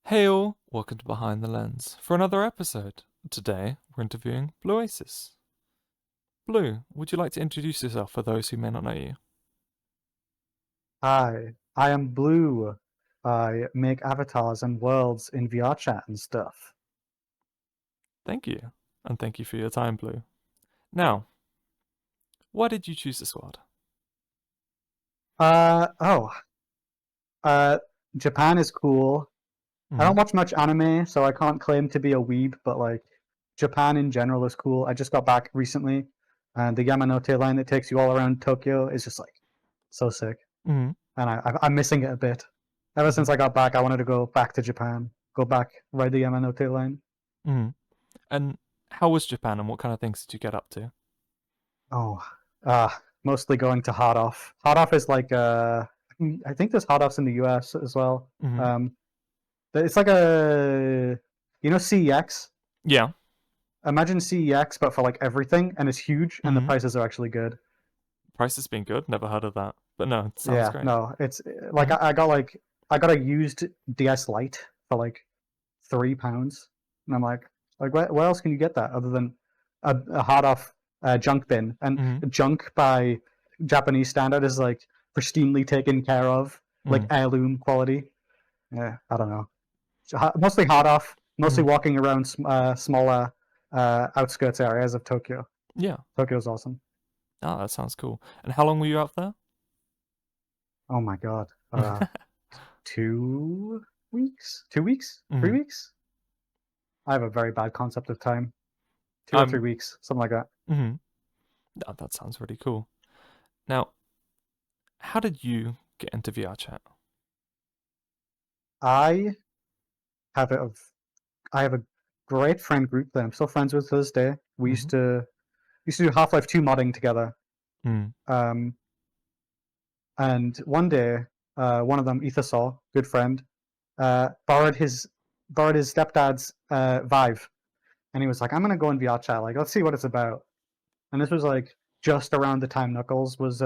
Hey all, welcome to Behind the Lens for another episode. Today we're interviewing Blueasis. Blue, would you like to introduce yourself for those who may not know you? Hi, I am Blue. I make avatars and worlds in VRChat and stuff. Thank you, and thank you for your time, Blue. Now, why did you choose this world? Uh, oh, uh, Japan is cool. I don't watch much anime, so I can't claim to be a weeb, but like, Japan in general is cool. I just got back recently, and the Yamanote line that takes you all around Tokyo is just like so sick, Mm-hmm. and I'm missing it a bit. Ever since I got back, I wanted to go back to Japan, go back, ride the Yamanote line. Mm-hmm. And how was Japan, and what kind of things did you get up to? Oh, uh, mostly going to Hot Off. Hot Off is like I think there's Hot Offs in the US as well. Mm-hmm. It's like CEX. Yeah. Imagine CEX, but for like everything, and it's huge, and the Mm-hmm. prices are actually good. Price has been good. Never heard of that, but no, it sounds Yeah, great. no, it's like Mm-hmm. I got a used DS Lite for like £3, and I'm like where else can you get that other than a Hot Off junk bin? And Mm-hmm. junk by Japanese standard is like pristinely taken care of, like Mm-hmm. heirloom quality. Yeah, I don't know. Mostly Hot Off, mostly Mm-hmm. walking around smaller outskirts areas of Tokyo. Yeah. Tokyo's awesome. Oh, that sounds cool. And how long were you out there? Oh my god. 2 weeks? 2 weeks? Three Mm-hmm. weeks? I have a very bad concept of time. Two or three I'm. weeks, something like that. Mm-hmm. Oh, that sounds really cool. Now, how did you get into VR chat? I have a I have a great friend group that I'm still friends with to this day. We Mm-hmm. used to do Half-Life 2 modding together. Mm. Um, and one day, one of them, Ethasol, good friend, borrowed his stepdad's Vive, and he was like, "I'm gonna go in VR chat. Like, let's see what it's about." And this was like just around the time Knuckles was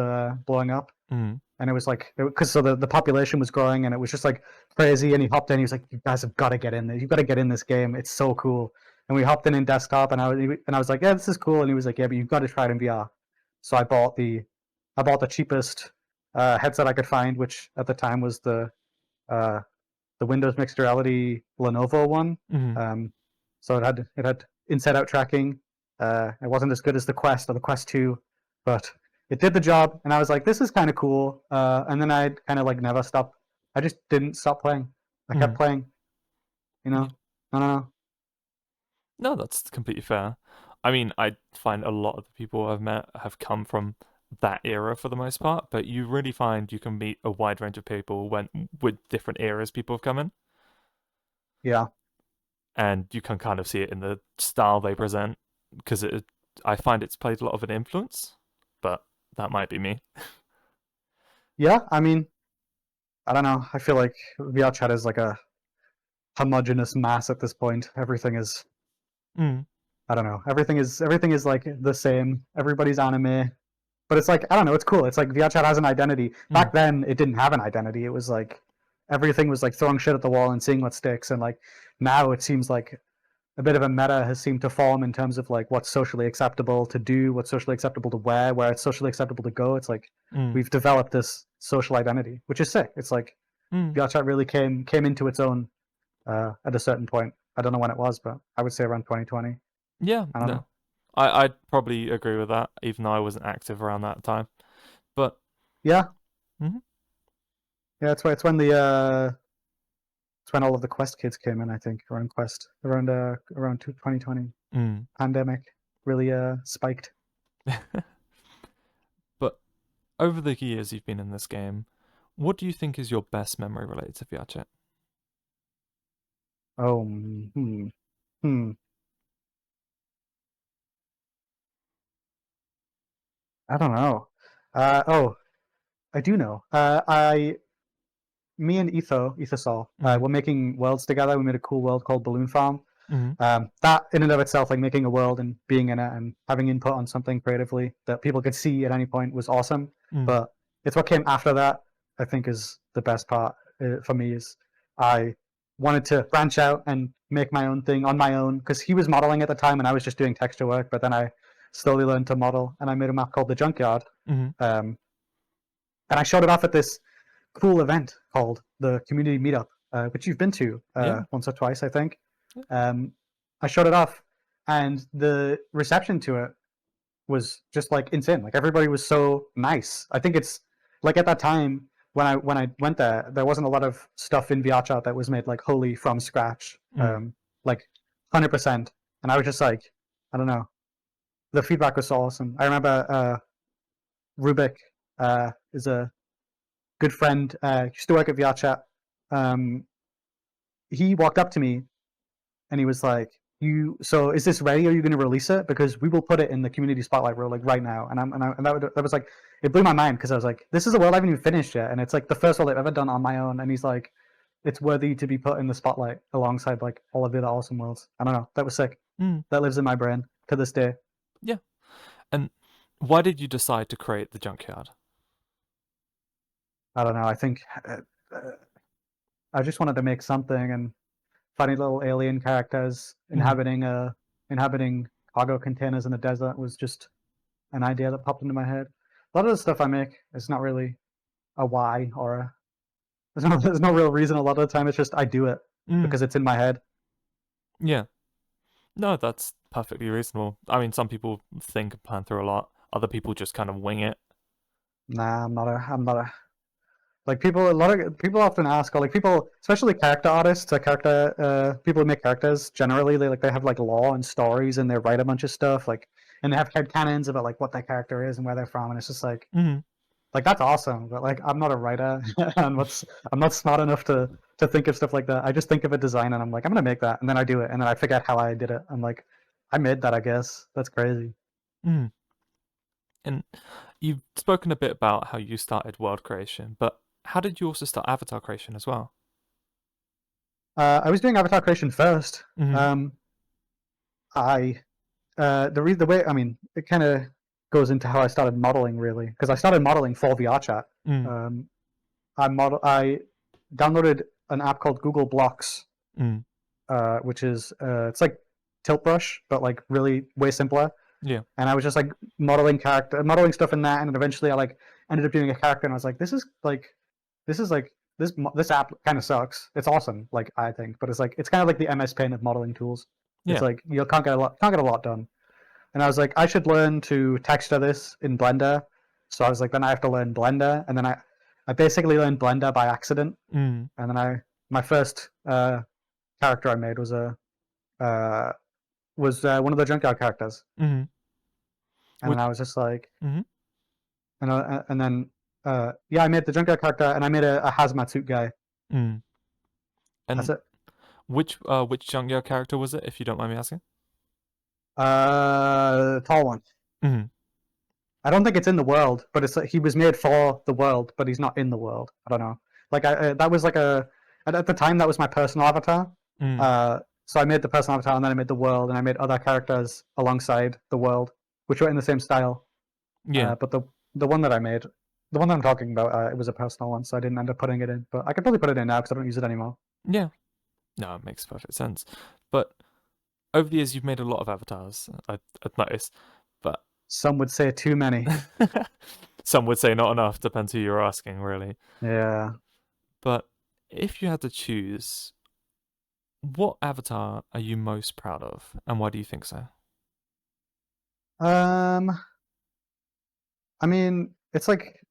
blowing up. Mm. And it was like, because so the population was growing and it was just like crazy. And he hopped in. He was like, "You guys have got to get in there. You've got to get in this game. It's so cool." And we hopped in desktop, and I was like, "Yeah, this is cool." And he was like, "Yeah, but you've got to try it in VR." So I bought the cheapest headset I could find, which at the time was uh, the Windows Mixed Reality Lenovo one. Mm. Um, so it had inside out tracking. It wasn't as good as the Quest or the Quest 2, but it did the job. And I was like, this is kind of cool. And then I kind of like never stopped. I just didn't stop playing. I kept Mm. playing. You Yeah. know, I don't know. No, that's completely fair. I mean, I find a lot of the people I've met have come from that era for the most part, but you really find you can meet a wide range of people when with different eras people have come in, Yeah, and you can kind of see it in the style they present because I find it's played a lot of an influence, but that might be me. yeah. I mean, I don't know. I feel like VR chat is like a homogenous mass at this point. Everything is. Mm. I don't know. Everything is like the same. Everybody's anime. But it's like, I don't know, it's cool. It's like VRChat has an identity. Mm. Back then, it didn't have an identity. It was like everything was like throwing shit at the wall and seeing what sticks. And like now, it seems like a bit of a meta has seemed to form in terms of like what's socially acceptable to do, what's socially acceptable to wear, where it's socially acceptable to go. It's like Mm. we've developed this social identity, which is sick. It's like Mm. VRChat really came into its own at a certain point. I don't know when it was, but I would say around 2020. Yeah, I don't no, know. I'd probably agree with that, even though I wasn't active around that time. But Yeah, mhm. yeah. It's when all of the Quest kids came in. I think around Quest around 2020 Mm. pandemic really spiked. But over the years you've been in this game, what do you think is your best memory related to VRChat? Oh, hmm. I don't know. Oh, I do know. Me and Ethosol, Mm. we're making worlds together. We made a cool world called Balloon Farm. Mm. That in and of itself, like making a world and being in it and having input on something creatively that people could see at any point was awesome. Mm. But it's what came after that, I think, is the best part for me. Is I wanted to branch out and make my own thing on my own, because he was modeling at the time and I was just doing texture work. But then I slowly learned to model, and I made a map called the Junkyard. Mm-hmm. And I showed it off at this cool event called the Community Meetup, which you've been to Yeah. once or twice, I think. I showed it off, and the reception to it was just like insane. Like everybody was so nice. I think it's like at that time when I went there, there wasn't a lot of stuff in VRChat that was made like wholly from scratch, like 100%. And I was just like, I don't know. The feedback was so awesome. I remember Rubik is a good friend. Used to work at VRChat. He walked up to me and he was like, so is this ready? Are you going to release it? Because we will put it in the community spotlight role like right now. And that was like, it blew my mind, because I was like, this is a world I haven't even finished yet, and it's like the first world I've ever done on my own. And he's like, it's worthy to be put in the spotlight alongside like all of the other awesome worlds. I don't know, that was sick. That lives in my brain to this day. Yeah. And why did you decide to create the Junkyard? I don't know. I think I just wanted to make something, and funny little alien characters inhabiting cargo containers in the desert was just an idea that popped into my head. A lot of the stuff I make is not really a why or a there's no real reason. A lot of the time it's just I do it because it's in my head. Yeah. No, that's perfectly reasonable. I mean, some people think and plan through a lot. Other people just kind of wing it. Nah, I'm not a like people. A lot of people often ask, or like people, especially character artists, people who make characters. Generally, they have like lore and stories, and they write a bunch of stuff, like, and they have headcanons about like what that character is and where they're from, and it's just like, like that's awesome. But like, I'm not a writer, and I'm not smart enough to think of stuff like that. I just think of a design, and I'm like, I'm gonna make that, and then I do it, and then I forget how I did it. I'm like, I made that, I guess. That's crazy. And you've spoken a bit about how you started world creation, but how did you also start avatar creation as well? I was doing avatar creation first. The way, I mean, it kind of goes into how I started modeling, really, because I started modeling for VRChat. I downloaded an app called Google Blocks, which is it's like Tilt Brush, but like really way simpler. Yeah. And I was just like modeling stuff in that, and eventually I like ended up doing a character, and I was like, this app kind of sucks. It's awesome, like I think, but it's kind of like the MS Paint of modeling tools. It's like you can't get a lot done. And I was like, I should learn to texture this in Blender. So I was like, then I have to learn Blender, and then I basically learned Blender by accident. And then my first character I made was one of the Junkyard characters. And then I was just like, and then I made the Junkyard character, and I made a hazmat suit guy. And that's it. Which Junkyard character was it, if you don't mind me asking? Tall one. I don't think it's in the world, but it's like he was made for the world, but he's not in the world. I don't know. Like that was like at the time that was my personal avatar. So I made the personal avatar, and then I made the world, and I made other characters alongside the world, which were in the same style. Yeah. But the one that I made, the one that I'm talking about, it was a personal one, so I didn't end up putting it in. But I could probably put it in now because I don't use it anymore. Yeah. No, it makes perfect sense. But over the years, you've made a lot of avatars, I've noticed. But some would say too many. Some would say not enough. Depends who you're asking, really. Yeah. But if you had to choose, what avatar are you most proud of, and why do you think so? I mean, it's like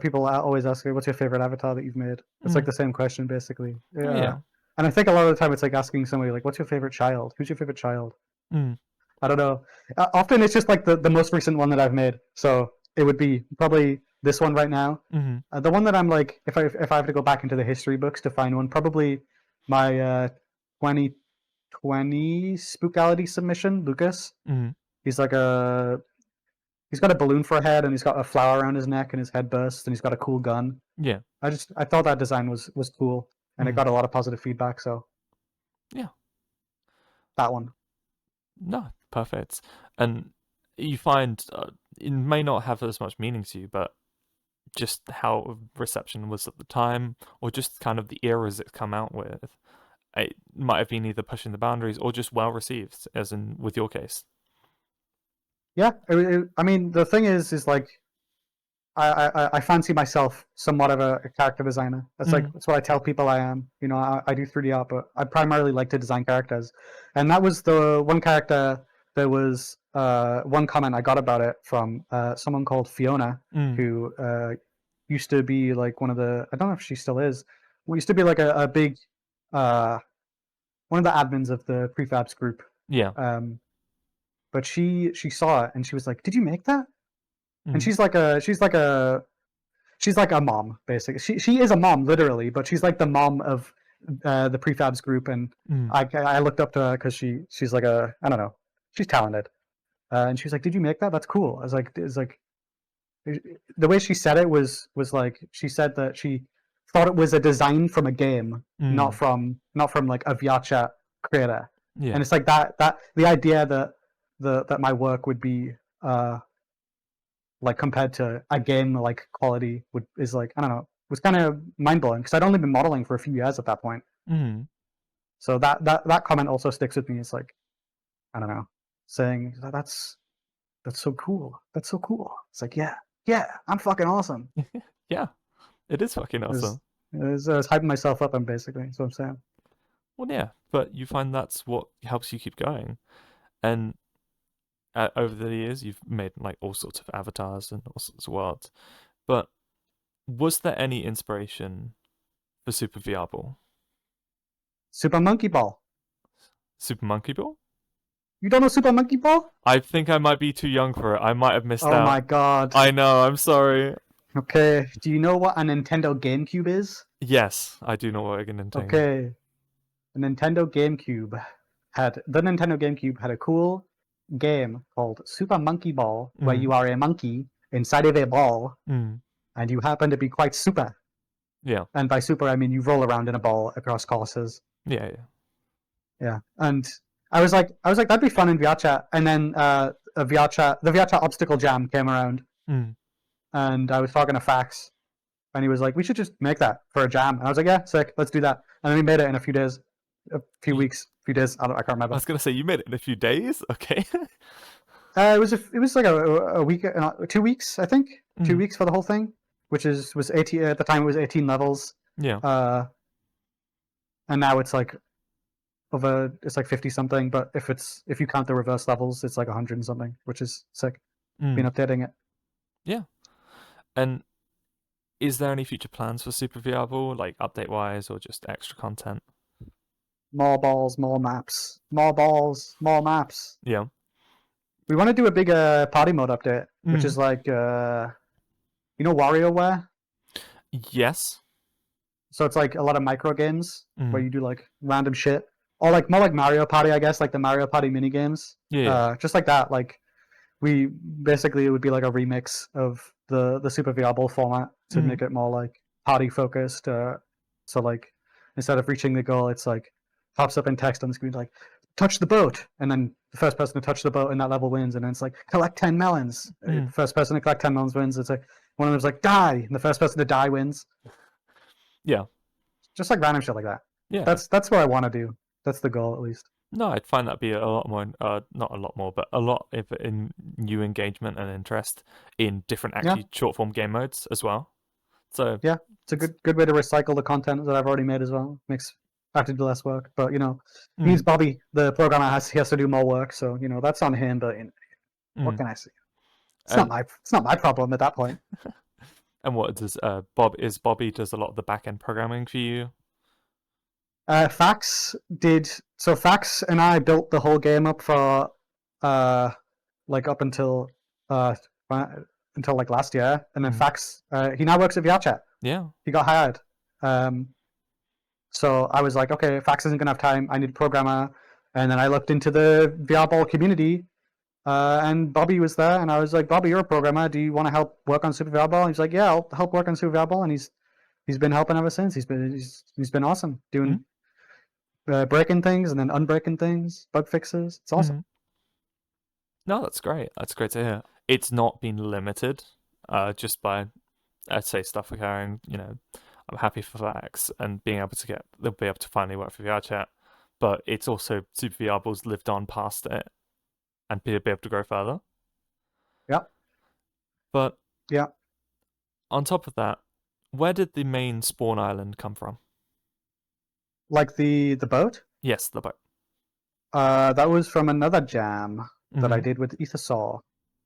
people always ask me, "What's your favorite avatar that you've made?" It's like the same question, basically. Yeah. And I think a lot of the time it's like asking somebody, like, "What's your favorite child? Who's your favorite child?" I don't know. Often it's just like the most recent one that I've made. So it would be probably this one right now. The one that I'm like, if I have to go back into the history books to find one, probably my 2020 Spookality submission, Lucas. He's like he's got a balloon for a head, and he's got a flower around his neck, and his head bursts, and he's got a cool gun. Yeah. I thought that design was cool, and it got a lot of positive feedback. So yeah, that one. No, perfect. And you find it may not have as much meaning to you, but just how reception was at the time, or just kind of the eras it's come out with. It might have been either pushing the boundaries or just well received, as in with your case. Yeah, I mean, the thing is like I fancy myself somewhat of a character designer. That's what I tell people I am. You know, I do 3D art, but I primarily like to design characters, and that was the one character. There was one comment I got about it from someone called Fiona, who used to be like one of the. I don't know if she still is. Well, used to be like a big one of the admins of the prefabs group. Yeah. But she saw it and she was like, "Did you make that?" And Mm. she's like a mom, basically. She is a mom, literally, but she's like the mom of the prefabs group, and I looked up to her because she's like I don't know, she's talented, and she was like, "Did you make that? That's cool." I was like, "It's like," the way she said it was like she said that she thought it was a design from a game, not from like a VRChat creator, Yeah. and it's like that the idea that that my work would be like compared to a game like quality is like, I don't know, was kind of mind blowing because I'd only been modeling for a few years at that point. So that comment also sticks with me. It's like, I don't know, saying that's so cool. That's so cool. It's like, yeah, I'm fucking awesome. Yeah, it is fucking awesome. I was hyping myself up. I'm basically, that's what I'm saying. Well, yeah, but you find that's what helps you keep going, and over the years you've made like all sorts of avatars and all sorts of worlds. But was there any inspiration for Super VR Ball? Super Monkey Ball. Super Monkey Ball? You don't know Super Monkey Ball? I think I might be too young for it. I might have missed out. Oh my god. I know, I'm sorry. Okay, do you know what a Nintendo GameCube is? Yes, I do know what a Nintendo. Okay, the Nintendo GameCube had a cool game called Super Monkey Ball, where you are a monkey inside of a ball, and you happen to be quite super. Yeah. And by super, I mean you roll around in a ball across courses. Yeah. Yeah. And I was like, that'd be fun in VRChat. And then the VRChat obstacle jam came around, and I was talking to Fax, and he was like, "We should just make that for a jam." And I was like, "Yeah, sick, let's do that." And then we made it in a few days, a few weeks, few days. I can't remember. I was gonna say you made it in a few days. Okay. It was like a week, 2 weeks, I think. 2 weeks for the whole thing, which was 18 at the time. It was 18 levels. Yeah. And now it's like it's like 50 something. But if you count the reverse levels, it's like 100 and something, which is sick. Been updating it. Yeah. And is there any future plans for Super VR Ball, like update wise or just extra content? More balls, more maps. More balls, more maps. Yeah. We want to do a big party mode update, which is like, you know, WarioWare? Yes. So it's like a lot of micro games where you do like random shit, or like more like Mario Party, I guess, like the Mario Party mini games. Yeah. Just like that. Like we basically, it would be like a remix of the Super VR Ball format to make it more like party focused. So like instead of reaching the goal, it's like pops up in text on the screen like touch the boat, and then the first person to touch the boat in that level wins, and then it's like collect 10 melons. First person to collect 10 melons wins. It's like one of them's like die, and the first person to die wins. Yeah. Just like random shit like that. Yeah. That's what I want to do. That's the goal, at least. No, I'd find that'd be a lot more, not a lot more, but a lot in new engagement and interest in different actually short form game modes as well. So yeah, it's a good way to recycle the content that I've already made as well. Makes I have to do less work, but you know, means Bobby, the programmer, he has to do more work. So you know that's on him. But what can I say? It's not my problem at that point. And what does Bobby does a lot of the back end programming for you? Fax did. So Fax and I built the whole game up for like up until like last year, and then Fax he now works at VRChat. Yeah, he got hired. So I was like, okay, Fax isn't gonna have time. I need a programmer, and then I looked into the VR Ball community. And Bobby was there, and I was like, Bobby, you're a programmer. Do you want to help work on Super VR Ball? And he's like, yeah, I'll help work on Super VR Ball, and he's been helping ever since. He's been awesome doing breaking things and then unbreaking things, bug fixes. It's awesome. No, that's great. That's great to hear. It's not been limited, just by I'd say stuff occurring. I'm happy for Vax and being able to they'll be able to finally work for VRChat, but it's also Super VRBle's lived on past it and be able to grow further. Yeah. But Yeah. on top of that, where did the main spawn island come from? Like the boat? Yes, the boat. That was from another jam that I Mm-hmm. did with Ethersaw.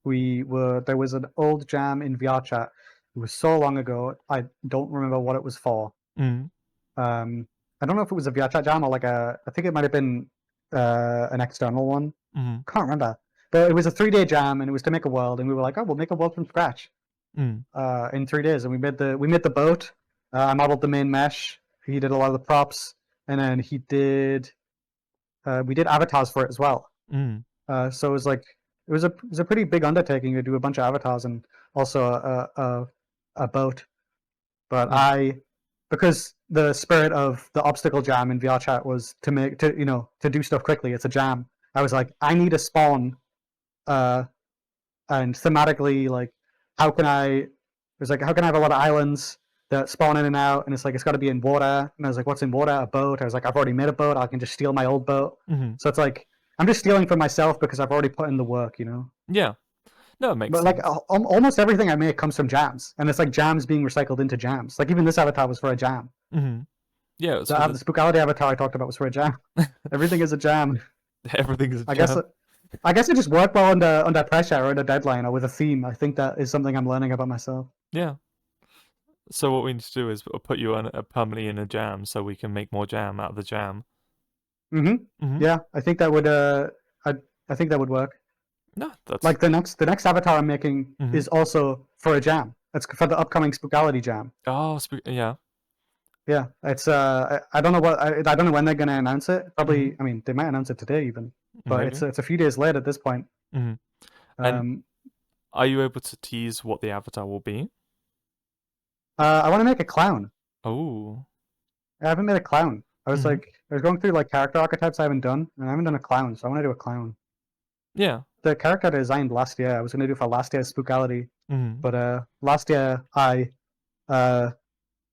There was an old jam in VRChat. It was so long ago, I don't remember what it was for. Mm-hmm. I don't know if it was a VRChat jam or I think it might have been an external one. Mm-hmm. Can't remember. But it was a 3-day jam, and it was to make a world, and we were like, oh, we'll make a world from scratch in 3 days, and we made the boat. I modeled the main mesh. He did a lot of the props, and then we did avatars for it as well. So it was like it was a pretty big undertaking to do a bunch of avatars and also a boat. But Yeah. because the spirit of the obstacle jam in VRChat was to do stuff quickly. It's a jam. I was like, I need a spawn, and thematically, like, how can I have a lot of islands that spawn in and out, and it's got to be in water. And I was like, what's in water? A boat. I was like, I've already made a boat. I can just steal my old boat. Mm-hmm. So it's like I'm just stealing from myself because I've already put in the work, Yeah. No, it makes But sense. like almost everything I make comes from jams, and it's like jams being recycled into jams. Like even this avatar was for a jam. Mm-hmm. Yeah, it's The Spookality avatar I talked about was for a jam. Everything is a jam. everything is a I guess jam. I guess it just worked well under pressure or under deadline or with a theme. I think that is something I'm learning about myself. Yeah. So what we need to do is put you permanently in a jam so we can make more jam out of the jam. Mm-hmm. Mm-hmm. Yeah, I think that would I think that would work. No, that's Like the next avatar I'm making mm-hmm. is also for a jam. It's for the upcoming Spookality jam. Yeah. Yeah, it's I don't know I don't know when they're gonna announce it. Probably, Mm-hmm. I mean, they might announce it today even, but Maybe. it's a few days late at this point. Mm-hmm. And are you able to tease what the avatar will be? I want to make a clown. Oh. I haven't made a clown. I was Mm-hmm. going through like character archetypes I haven't done, and I haven't done a clown, so I want to do a clown. Yeah. The character I designed last year, I was gonna do for last year's Spookality, Mm-hmm. but last year I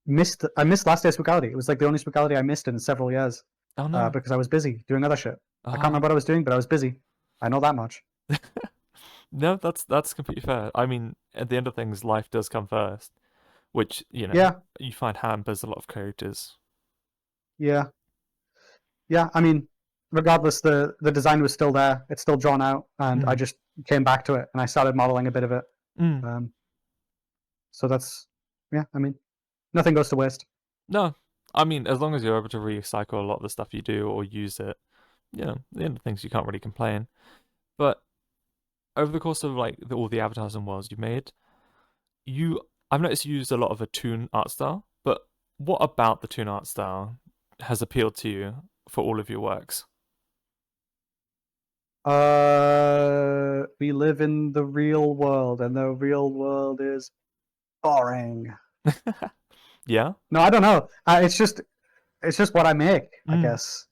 missed last year's Spookality. It was like the only Spookality I missed in several years Oh no. because I was busy doing other shit. I can't Ah. remember what I was doing, but I was busy. I know that much. No, that's completely fair. I mean, at the end of things, life does come first, which Yeah, you find hampers a lot of characters. yeah, yeah. I mean, regardless, the design was still there. It's still drawn out, and I just came back to it and I started modeling a bit of it. Mm. So that's yeah. I mean, nothing goes to waste. No, I mean, as long as you're able to recycle a lot of the stuff you do or use it, at the end of things, you can't really complain. But over the course of like all the avatars and worlds you've made, I've noticed you use a lot of a toon art style. But what about the toon art style has appealed to you for all of your works? We live in the real world, and the real world is boring. Yeah. No, I don't know. It's just what I make, I guess.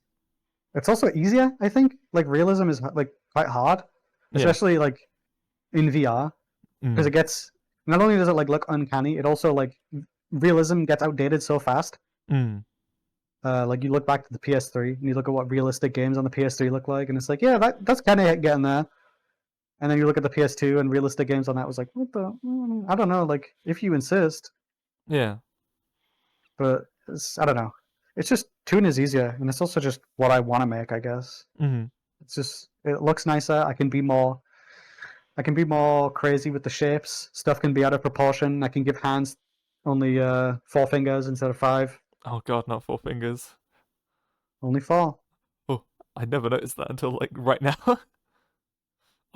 It's also easier, I think. Like realism is like quite hard, Yeah. especially like in VR, because it gets not only does it like look uncanny, it also like realism gets outdated so fast. Like you look back to the PS3 and you look at what realistic games on the PS3 look like, and it's like, yeah, that's kind of getting there. And then you look at the PS2 and realistic games on that was like, what the? I don't know. Like if you insist, Yeah. but I don't know. It's just toon is easier, and it's also just what I want to make, I guess. It's just it looks nicer. I can be more crazy with the shapes. Stuff can be out of proportion. I can give hands only 4 fingers instead of 5. Oh god, not 4 fingers. Only 4. Oh, I never noticed that until like right now.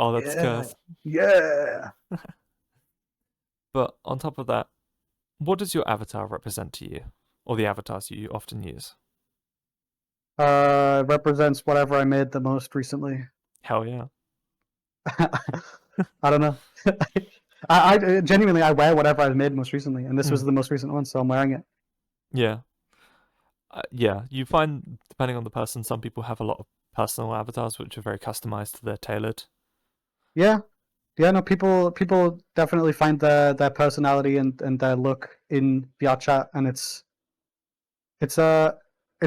Oh, that's Yeah. cursed. Yeah. But on top of that, what does your avatar represent to you, or the avatars you often use? Represents whatever I made the most recently. Hell yeah. I don't know. I genuinely I wear whatever I've made most recently, and this was the most recent one, so I'm wearing it. Yeah. Yeah, you find, depending on the person, some people have a lot of personal avatars which are very customized to their tailored. Yeah, Yeah, no, people definitely find their personality and their look in VRChat, and it's it's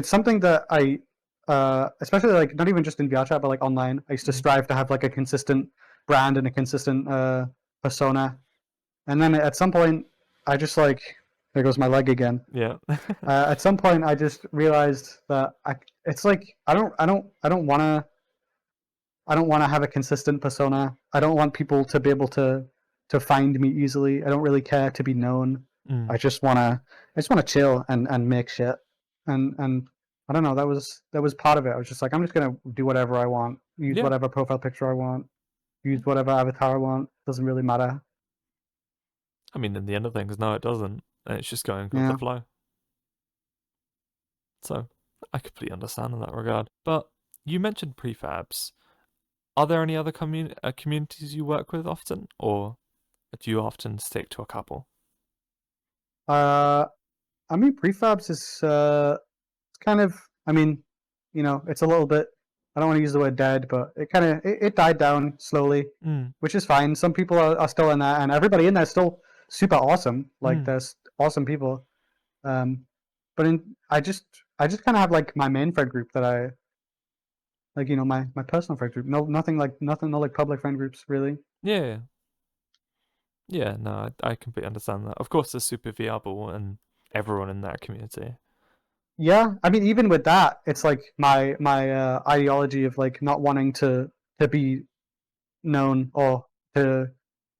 something that I especially like not even just in VRChat but like online. I used to strive to have like a consistent brand and a consistent persona, and then at some point I just like there goes my leg again. Yeah. At some point I just realized that it's like I don't want to have a consistent persona. I don't want people to be able to find me easily. I don't really care to be known. Mm. I just wanna chill and make shit. And I don't know, that was part of it. I was just like, I'm just gonna do whatever I want, use Yeah. whatever profile picture I want, use whatever avatar I want. Doesn't really matter. I mean, in the end of things, no, it doesn't. And it's just going with the Yeah. flow. So I completely understand in that regard. But you mentioned prefabs. Are there any other communities you work with often, or do you often stick to a couple? Uh I mean prefabs is it's kind of I mean, you know, it's a little bit I don't want to use the word dead, but it died down slowly, Mm. which is fine. Some people are still in there, and everybody in there is still super awesome. Like Mm. there's awesome people. Um, but I just kind of have like my main friend group that I like. You know, my personal friend group. No, nothing. No like public friend groups really. Yeah. Yeah, no, I completely understand that. Of course, there's Super Viable and everyone in that community. Yeah, I mean, even with that, it's like my ideology of like not wanting to be known or to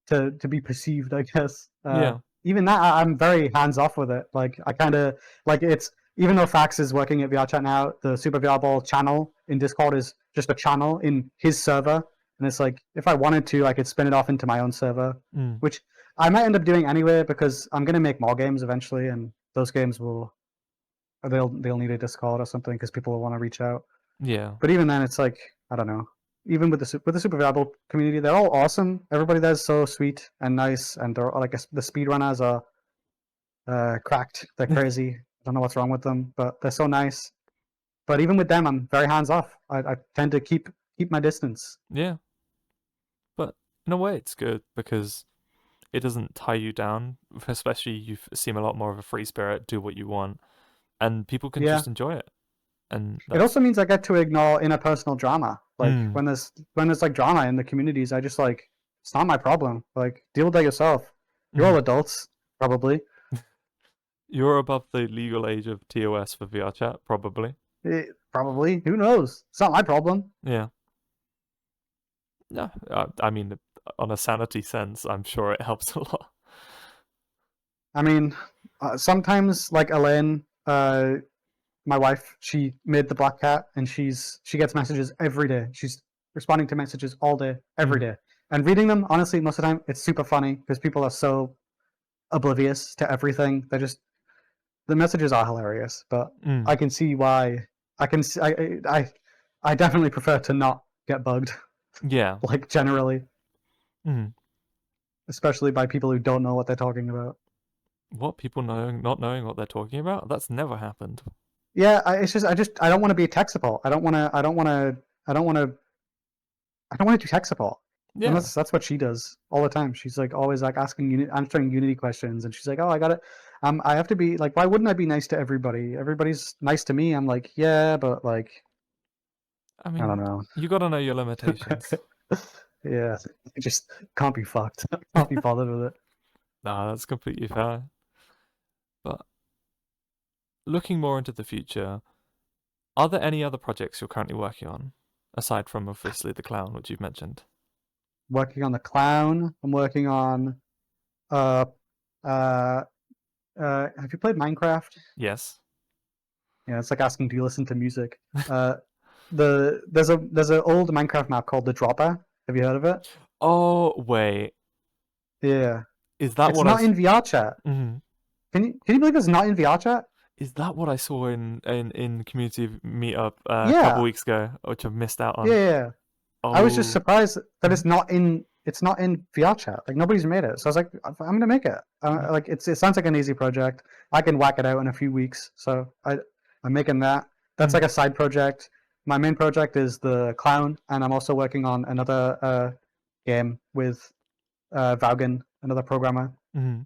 to be perceived, I guess. Yeah. Even that, I'm very hands off with it. Like I kind of like it's even though Fax is working at VRChat now, the Super VR Ball channel in Discord is just a channel in his server, and it's like if I wanted to, I could spin it off into my own server, Mm. which I might end up doing anyway because I'm gonna make more games eventually, and those games will they'll need a Discord or something because people will want to reach out. Yeah. But even then, it's like I don't know. Even with the super viable community, they're all awesome. Everybody there's so sweet and nice, and they're like the speedrunners are cracked. They're crazy. I don't know what's wrong with them, but they're so nice. But even with them, I'm very hands off. I tend to keep my distance. Yeah. But in a way, it's good because it doesn't tie you down. Especially, you seem a lot more of a free spirit, do what you want, and people can Yeah. just enjoy it. And It that's. also means I get to ignore interpersonal drama. Like Mm. when there's like drama in the communities, I just like it's not my problem. Like deal with that yourself. You're all Mm. adults, probably. You're above the legal age of TOS for VRChat, probably. Probably. Who knows? It's not my problem. Yeah. No, I mean, on a sanity sense, I'm sure it helps a lot. I mean, sometimes like Elaine, my wife, she made the black cat, and she gets messages every day. She's responding to messages all day, every Mm. day, and reading them. Honestly, most of the time, it's super funny because people are so oblivious to everything. They're just the messages are hilarious, but Mm. I can see why. I can see, I definitely prefer to not get bugged, Yeah. like generally, Mm. especially by people who don't know what they're talking about. What, people not knowing what they're talking about? That's never happened. Yeah, it's just I don't want to be a tech support. I don't want to I don't want to do tech support. And Yeah. that's what she does all the time. She's like always like answering Unity questions, and she's like, "Oh, I got it. I have to be like, why wouldn't I be nice to everybody? Everybody's nice to me." I'm like, "Yeah, but like, I I don't mean, know." you gotta know your limitations. Yeah, I just can't be fucked. Can't be bothered with it. Nah, that's completely fair. But looking more into the future, are there any other projects you're currently working on, aside from obviously the clown, which you've mentioned? Working on the clown. I'm working on uh uh have you played Minecraft? Yes. Yeah, it's like asking, do you listen to music? There's an old Minecraft map called the Dropper. Have you heard of it? Oh, wait. Yeah, Is that it's what I? not in VRChat. Mhm. Can you believe it's not in VRChat? Is that what I saw in community meetup a couple Yeah, weeks ago, which I've missed out yeah, on? yeah. I was just Oh. surprised that Mhm. it's not in VRChat. Like nobody's made it, so I was like, I'm gonna make it. Like it sounds like an easy project. I can whack it out in a few weeks, so I'm making that. That's like Mhm. a side project. My main project is the clown, and I'm also working on another game with Vaughan, another programmer. Mm.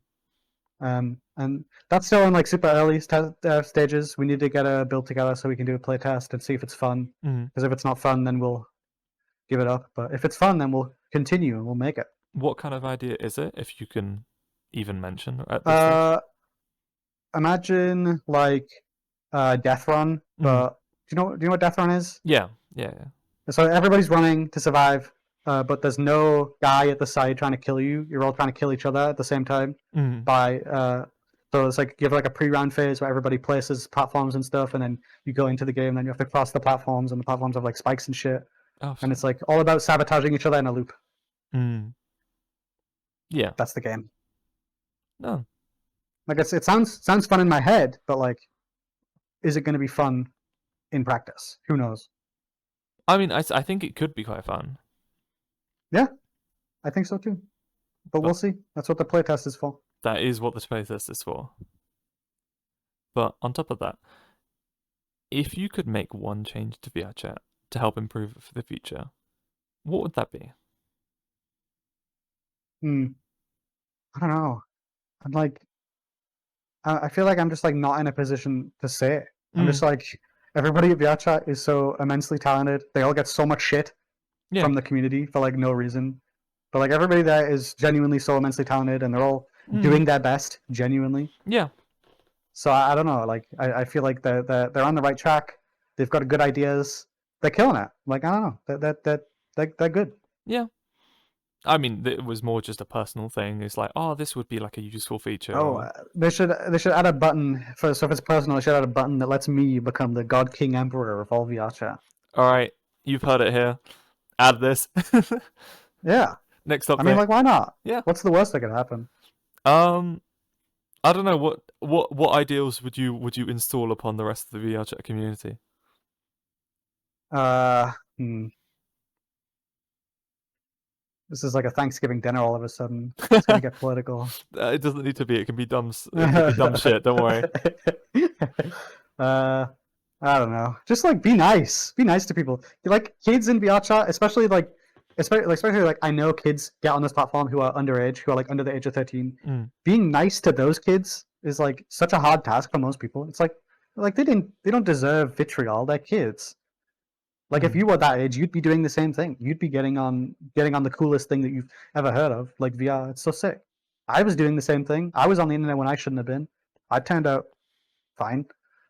And that's still in like super early stages. We need to get a build together so we can do a play test and see if it's fun. Mm. Because if it's not fun, then we'll give it up. But if it's fun, then we'll continue and we'll make it. What kind of idea is it, if you can even mention at this stage? Imagine like Death Run, but do you know what Death Run is? Yeah. So everybody's running to survive, but there's no guy at the side trying to kill you. You're all trying to kill each other at the same time. So it's like you have like a pre-round phase where everybody places platforms and stuff, and then you go into the game. And then you have to cross the platforms, and the platforms have like spikes and shit. Oh, and it's like all about sabotaging each other in a loop. Yeah, that's the game. No, like it sounds fun in my head, but like, is it going to be fun in practice? Who knows? I mean, I think it could be quite fun. Yeah, I think so too. But we'll see. That's what the playtest is for. That is what the playtest is for. But on top of that, if you could make one change to VRChat to help improve it for the future, what would that be? I don't know. I'm like, I feel like I'm just like not in a position to say it. I'm just like, everybody at VRChat is so immensely talented. They all get so much shit from the community for like no reason. But like everybody there is genuinely so immensely talented, and they're all doing their best genuinely. Yeah. So I don't know. Like I feel like they're on the right track. They've got good ideas. They're killing it. Like I don't know. They're good. Yeah. I mean, it was more just a personal thing. It's like, oh, this would be like a useful feature. Oh, they should add a button for, so if it's personal, they should add a button that lets me become the God King Emperor of all VRChat. All right, you've heard it here. Add this. Yeah. Next up. I mean, like, why not? Yeah. What's the worst that could happen? I don't know what ideals would you install upon the rest of the VRChat community? This is like a Thanksgiving dinner all of a sudden. It's gonna get political. It doesn't need to be. It can be dumb. It can be dumb shit. Don't worry. I don't know. Just like be nice. Be nice to people. Like kids in VRChat, especially like I know kids get on this platform who are underage, who are like under the age of 13. Being nice to those kids is like such a hard task for most people. It's like they don't deserve vitriol. They're kids. Like if you were that age, you'd be doing the same thing. You'd be getting on the coolest thing that you've ever heard of, like VR. It's so sick. I was doing the same thing. I was on the internet when I shouldn't have been. I turned out fine.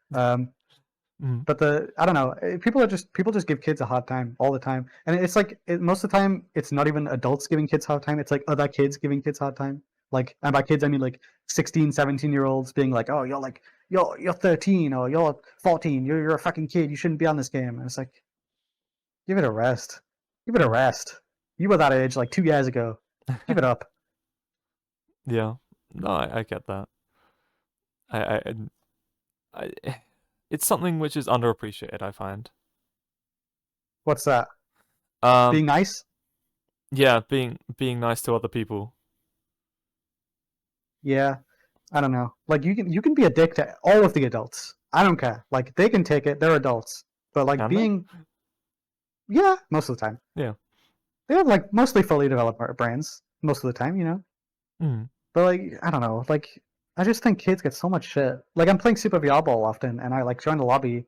But I don't know. People just give kids a hard time all the time, and it's like most of the time it's not even adults giving kids a hard time. It's like other kids giving kids a hard time. Like, and by kids I mean like 16, 17-year-olds being like, oh, you're 13 or you're 14. You're a fucking kid. You shouldn't be on this game. And it's like, give it a rest. Give it a rest. You were that age like 2 years ago. Give it up. Yeah. No, I get that. I it's something which is underappreciated, I find. What's that? Being nice? Yeah, being nice to other people. Yeah. I don't know. Like you can be a dick to all of the adults. I don't care. Like they can take it. They're adults. But like yeah, most of the time. Yeah. They have like mostly fully developed brains most of the time, you know? But like, I don't know. Like, I just think kids get so much shit. Like, I'm playing Super VR Ball often, and I like join the lobby,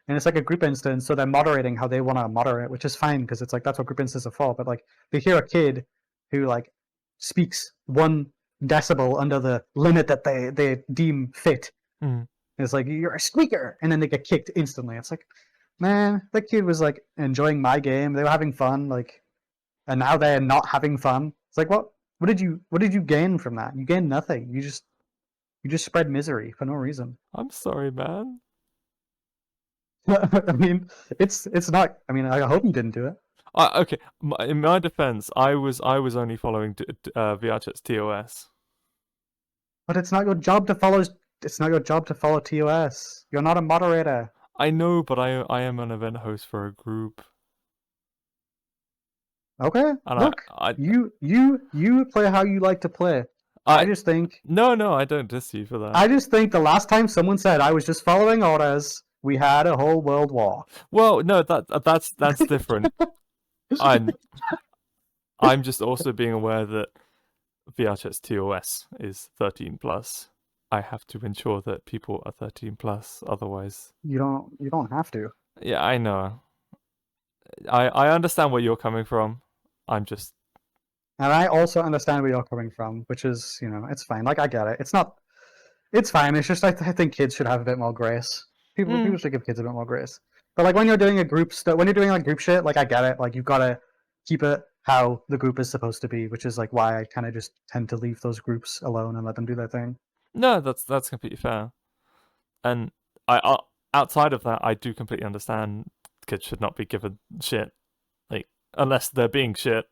and it's like a group instance, so they're moderating how they want to moderate, which is fine because it's like that's what group instances are for. But like, they hear a kid who like speaks 1 decibel under the limit that they deem fit. It's like, you're a squeaker, and then they get kicked instantly. It's like, man, that kid was like enjoying my game. They were having fun, like, and now they're not having fun. It's like, what did you gain from that? You gained nothing. You just spread misery for no reason. I'm sorry, man. I mean, it's not. I mean, I hope you didn't do it. Okay, in my defense, I was only following VRChat's TOS. But it's not your job to follow. It's not your job to follow TOS. You're not a moderator. I know, but I am an event host for a group. Okay. And look, you play how you like to play. I just think... No, I don't diss you for that. I just think the last time someone said I was just following orders, we had a whole world war. Well, no, that's different. I'm just also being aware that VRChat's TOS is 13 plus. I have to ensure that people are 13 plus, otherwise. You don't have to. Yeah, I know. I understand where you're coming from. I'm just. And I also understand where you're coming from, which is, it's fine. Like, I get it. It's fine. It's just I think kids should have a bit more grace. People should give kids a bit more grace. But like when you're doing when you're doing like group shit, like I get it. Like you've got to keep it how the group is supposed to be, which is like why I kind of just tend to leave those groups alone and let them do their thing. No, that's completely fair. And I outside of that, I do completely understand kids should not be given shit, like unless they're being shit,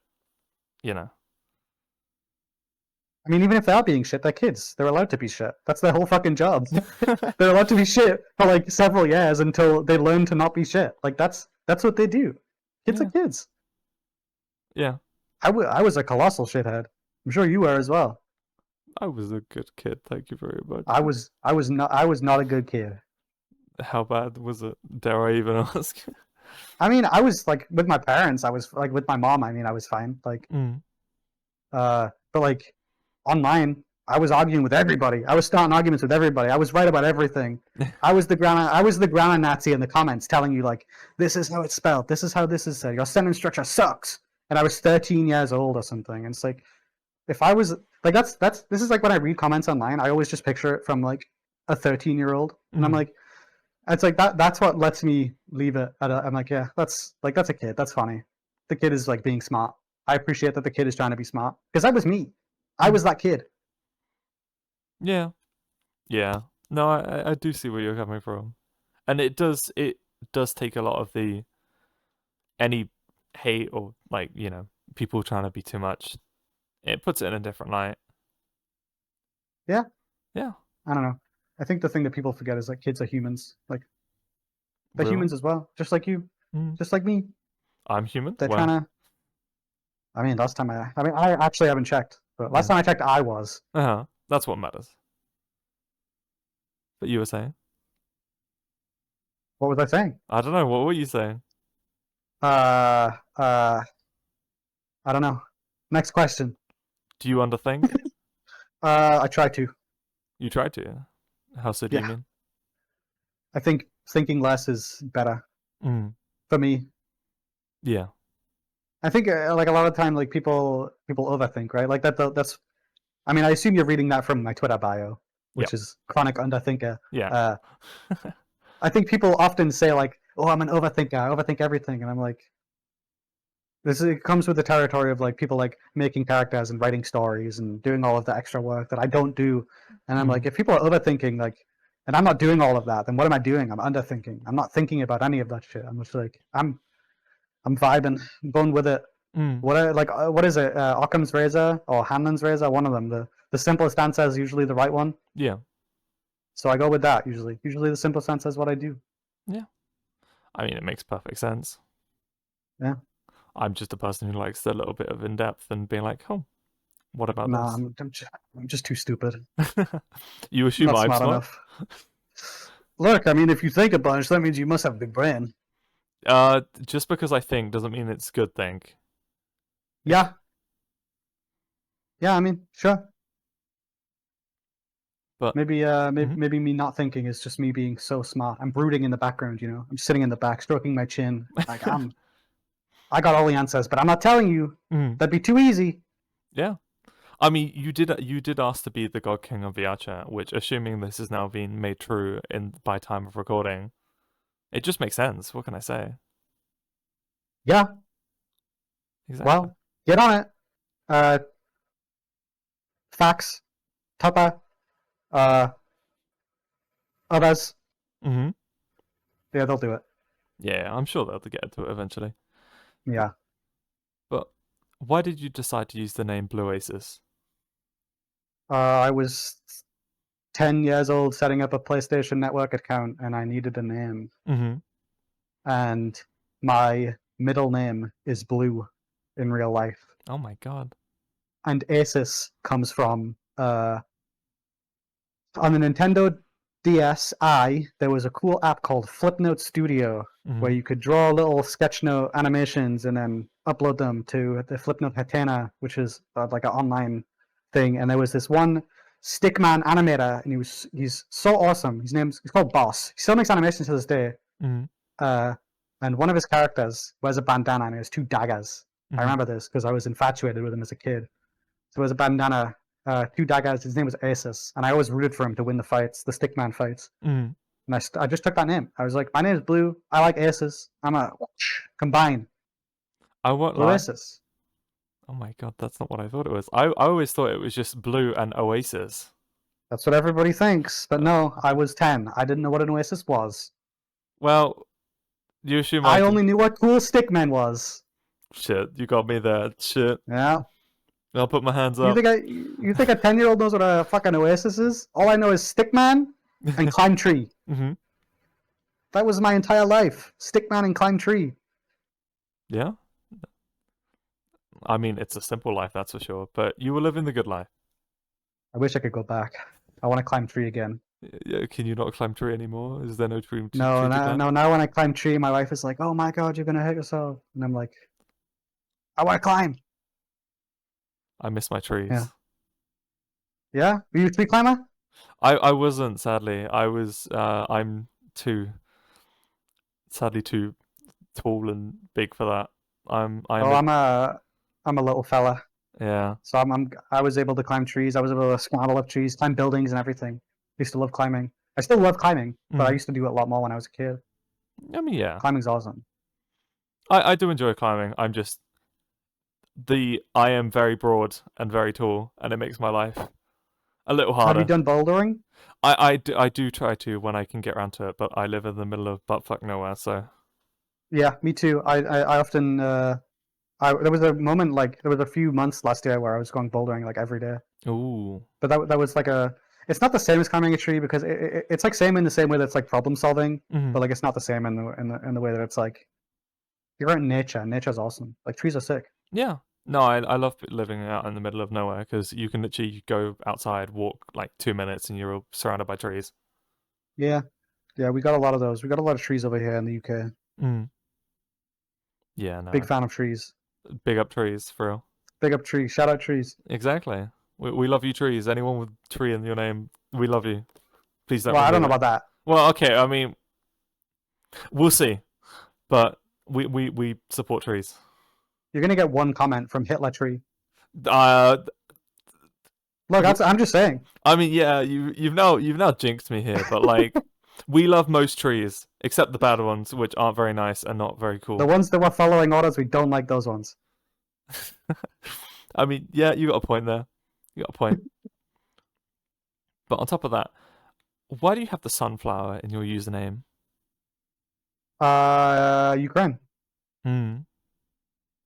you know. I mean, even if they are being shit, they're kids. They're allowed to be shit. That's their whole fucking job. They're allowed to be shit for like several years until they learn to not be shit. Like that's what they do. Kids are kids. Yeah. I was a colossal shithead. I'm sure you were as well. I was a good kid, thank you very much. I was not a good kid. How bad was it? Dare I even ask? I mean, I was like with my parents. I was like with my mom. I mean, I was fine. Like, but like online, I was arguing with everybody. I was starting arguments with everybody. I was right about everything. I was the grammar Nazi in the comments telling you like, this is how it's spelled. This is how this is said. Your sentence structure sucks. And I was 13 years old or something. And it's like, if I was like, this is like when I read comments online, I always just picture it from like a 13-year-old, and I'm like, it's like that's what lets me leave it. I'm like, yeah, that's a kid. That's funny. The kid is like being smart. I appreciate that the kid is trying to be smart because that was me. I was that kid. Yeah. No, I do see where you're coming from, and it does take a lot of any hate or like people trying to be too much. It puts it in a different light. Yeah. Yeah. I don't know. I think the thing that people forget is that kids are humans. Like they're humans as well, just like you, just like me. I'm human. They're trying to. I mean, last time I actually haven't checked, but last time I checked, I was. That's what matters. But you were saying? What was I saying? I don't know. What were you saying? I don't know. Next question. Do you underthink? I try to. You try to. How so do you mean? I think thinking less is better for me. Yeah. I think like a lot of time, like people overthink, right? Like that's. I mean, I assume you're reading that from my Twitter bio, which is chronic underthinker. Yeah. I think people often say like, "Oh, I'm an overthinker. I overthink everything," and I'm like, it comes with the territory of like people like making characters and writing stories and doing all of the extra work that I don't do. And I'm like, if people are overthinking, like, and I'm not doing all of that, then what am I doing? I'm underthinking. I'm not thinking about any of that shit. I'm just like, I'm vibing, I'm going with it. What is it? Occam's razor or Hanlon's razor? One of them. The simplest answer is usually the right one. Yeah. So I go with that usually. Usually the simplest answer is what I do. Yeah. I mean, it makes perfect sense. Yeah. I'm just a person who likes a little bit of in depth and being like, oh, what about this? I'm just too stupid. You assume I'm smart enough. Look, I mean, if you think a bunch, that means you must have a big brain. Just because I think doesn't mean it's good think. Yeah. Yeah, I mean, sure. But maybe me not thinking is just me being so smart. I'm brooding in the background, I'm sitting in the back, stroking my chin. Like I got all the answers, but I'm not telling you. That'd be too easy. Yeah. I mean, you did ask to be the God King of VRChat, which, assuming this is now being made true by time of recording, it just makes sense. What can I say? Yeah. Exactly. Well, get on it. Fax, Tupper, others. Yeah, they'll do it. Yeah, I'm sure they'll get to it eventually. Yeah. But why did you decide to use the name Blueasis? I was 10 years old setting up a PlayStation Network account, and I needed a name. And my middle name is Blue in real life. Oh my god. And Asis comes from on the Nintendo DSi, there was a cool app called Flipnote Studio where you could draw little sketchnote animations and then upload them to the Flipnote Hatena, which is like an online thing, and there was this one stickman animator, and he's so awesome. He's called Boss. He still makes animations to this day. Mm-hmm. And one of his characters wears a bandana and he has 2 daggers. Mm-hmm. I remember this because I was infatuated with him as a kid. So he has a bandana, 2 daggers. His name was Asus, and I always rooted for him to win the fights, the stickman fights. Mm-hmm. And I just took that name. I was like, my name is Blue. I like Asus. I'm a combine. I won't lie. Blueasis. Oh my god, that's not what I thought it was. I always thought it was just Blue and Oasis. That's what everybody thinks, but no, I was 10. I didn't know what an Oasis was. Well, you assume I only knew what cool stickman was. Shit, you got me there. Shit. Yeah. I'll put my hands up. You think a 10-year-old knows what a fucking Oasis is? All I know is stickman and climb tree. Mm-hmm. That was my entire life. Stickman and climb tree. Yeah. I mean, it's a simple life, that's for sure. But you were living the good life. I wish I could go back. I want to climb tree again. Yeah, can you not climb tree anymore? Is there no tree? No. Now when I climb tree, my wife is like, "Oh my god, you're gonna hit yourself," and I'm like, "I want to climb." I miss my trees. Yeah. Yeah. Were you a tree climber? I wasn't, sadly. I was. I'm sadly too tall and big for that. I'm a little fella. Yeah. So I was able to climb trees. I was able to scramble up trees, climb buildings and everything. I used to love climbing. I still love climbing, but I used to do it a lot more when I was a kid. I mean, yeah. Climbing's awesome. I do enjoy climbing. I am very broad and very tall, and it makes my life a little harder. Have you done bouldering? I do try to when I can get around to it, but I live in the middle of buttfuck nowhere, so. Yeah, me too. I often there was a moment, like there was a few months last year where I was going bouldering like every day. Ooh. But that was like it's not the same as climbing a tree because it's like same in the same way that it's like problem solving, but like it's not the same in the way that it's like you're out in nature. Nature's awesome. Like trees are sick. Yeah. No, I love living out in the middle of nowhere because you can literally go outside, walk like 2 minutes, and you're surrounded by trees. Yeah, we got a lot of those. We got a lot of trees over here in the UK. Mm. Yeah, no. Big fan of trees. Big up trees, for real. Big up trees. Shout out trees. Exactly. We love you, trees. Anyone with tree in your name, we love you. Please don't. Well, I don't know about that. Well, okay. I mean, we'll see, but we support trees. You're gonna get one comment from Hitler Tree. Look, I'm just saying. I mean, yeah, you've now jinxed me here, but like, we love most trees except the bad ones, which aren't very nice and not very cool. The ones that were following orders, we don't like those ones. I mean, yeah, you got a point there. You got a point. But on top of that, why do you have the sunflower in your username? Ukraine.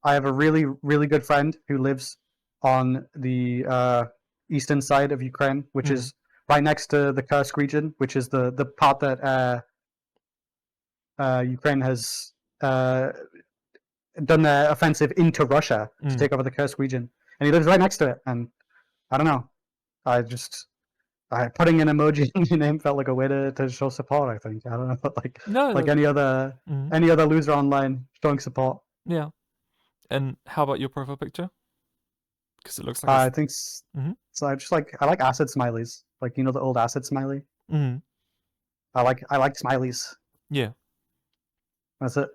I have a really, really good friend who lives on the eastern side of Ukraine, which is right next to the Kursk region, which is the part that Ukraine has done their offensive into Russia to take over the Kursk region. And he lives right next to it. And I don't know. Putting an emoji in your name felt like a way to show support, I think. I don't know. Like any other loser online showing support. Yeah. And how about your profile picture? Because it looks like I think so. I just I like acid smileys, like the old acid smiley. I like smileys. Yeah, that's it.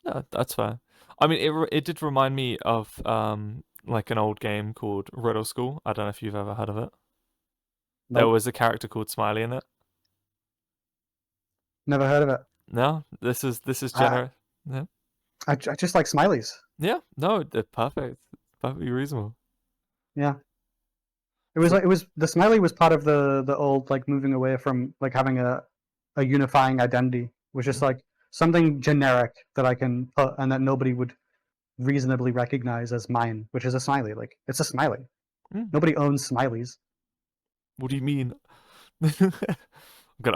Yeah, that's fair. I mean, it did remind me of like an old game called Riddle School. I don't know if you've ever heard of it. Nope. There was a character called Smiley in it. Never heard of it. No, this is generous. Yeah. I just like smileys. Yeah, no, they're perfect. Perfectly reasonable. Yeah. It was the smiley was part of the old like moving away from like having a unifying identity. It was just like something generic that I can put and that nobody would reasonably recognize as mine, which is a smiley. Like it's a smiley. Nobody owns smileys. What do you mean?